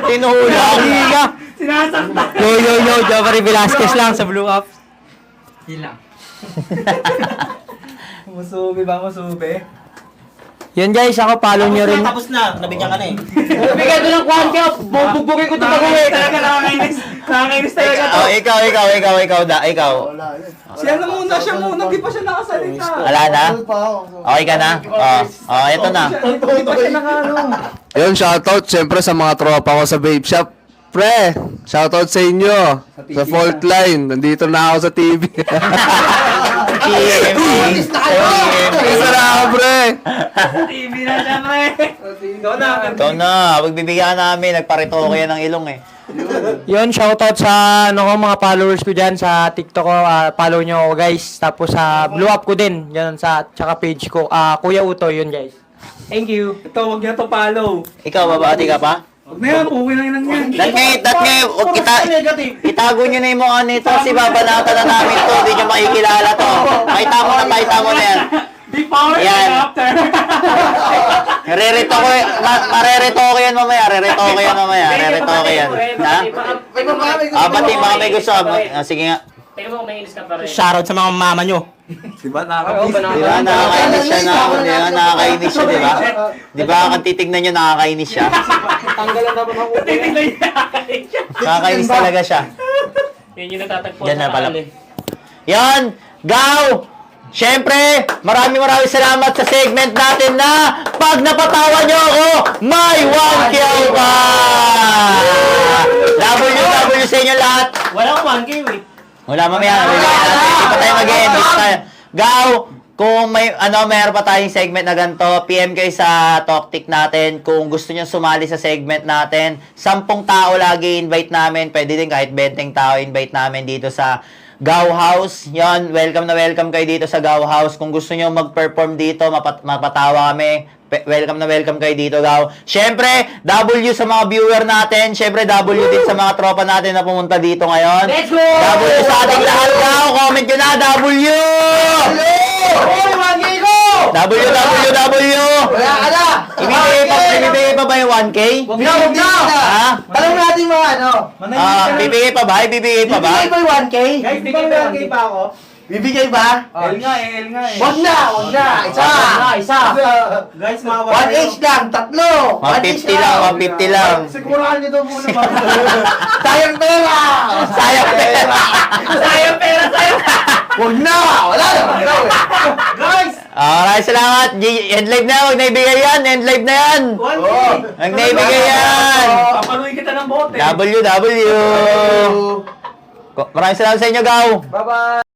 Tinuhulog. Sinasakta. Yo, Jabari Velasquez lang sa Blue Up. Yun lang. Musubi. Yun guys, ako follow nyo rin. Tapos na. Nabigyan ka na eh. Bigay ko ng 1K, bubugbugin ko ito pag-uwi. Talaga nakakainis talaga to. Ikaw. Siya muna. Di pa siya nakasalita. Wala na? Okay ka na? Ito na. Di pa siya Yun, shoutout siyempre sa mga tropa ko sa Vape Shop. Pre, shoutout sa inyo. Sa Fault Line. Nandito na ako sa TV. Isa na ako, pre. TV na siya, pre. Ikaw na. Pagbibigyan namin, nagparito yan ng ilong eh. Yun, shoutout sa mga followers ko dyan sa TikTok ko. Follow nyo ako guys. Tapos sa Blue Up ko din. Yan sa tsaka page ko. Kuya Uto, yun guys. Thank you. Ito, huwag niya to follow. Ikaw, babati ka pa? Huwag na yan, uwi na yan. Dat ngayon, itago nyo na yung mukha nito kasi babanatan na namin to, hindi nyo makikilala to. Pakita mo na yan. Before Yan. and after. Mareretoke yan mamaya. Reretoke yan. Ha? Bati, baka may gusto. Sige nga. Tingnan mo kung may inis ka pa rin. Shoutout sa mga mama nyo. Diba nakakabis? Di ba nakakainis siya na? Di ba nakakainis siya, di ba? Di ba kung titignan nyo nakakainis siya? Tanggalan naman ako. Titignan niya. Nakakainis talaga siya. Yun yung natatagpuan Yan na sa pala. kanal eh. Yan! Gaw! Siyempre, maraming salamat sa segment natin na pag napatawa nyo ako, may 1K ka! W sa inyo lahat. Walang 1K, wait. Wala mamaya. Hindi pa tayo mag-end. Gaw, kung may mayroon pa tayong segment na ganito, PM kayo sa Toktik natin. Kung gusto nyo sumali sa segment natin, 10 tao lagi invite namin. Pwede din kahit 20 tao invite namin dito sa Gaw House. Yon, welcome na welcome kayo dito sa Gaw House. Kung gusto nyo mag-perform dito, mapatawa kami. Welcome na welcome kayo dito, Gaw. Siyempre, W sa mga viewer natin. Siyempre, W din sa mga tropa natin na pumunta dito ngayon. Let's go! W sa ating lahat, Gaw. Comment nyo na, W! Hoy, 1K ko! W! Wala ka na! Ibibigay pa ba yung 1K? Huwag na! Ha? Tanong natin mga ano. Bibigay pa ba? Ibibigay pa ba? Bibigay ba yung 1K? Guys, bigyan mo 1K pa ako. Bibigay ba? L nga eh. Wag na! Isa! Isa! Guys, mga 1H lang! Tatlo! 150 lang, 150 lang. Sigurahan nyo daw muna ba? Sayang pera! Sayang pera! Sayang pera, sayang! Wag na! Wala naman daw eh! Guys! Maraming salamat. End live na, huwag na ibigay yan. End live na yan. 1K! Huwag na ibigay yan. Papaluin kita ng bote. W. Maraming salamat sa inyo, Gaw. Bye-bye!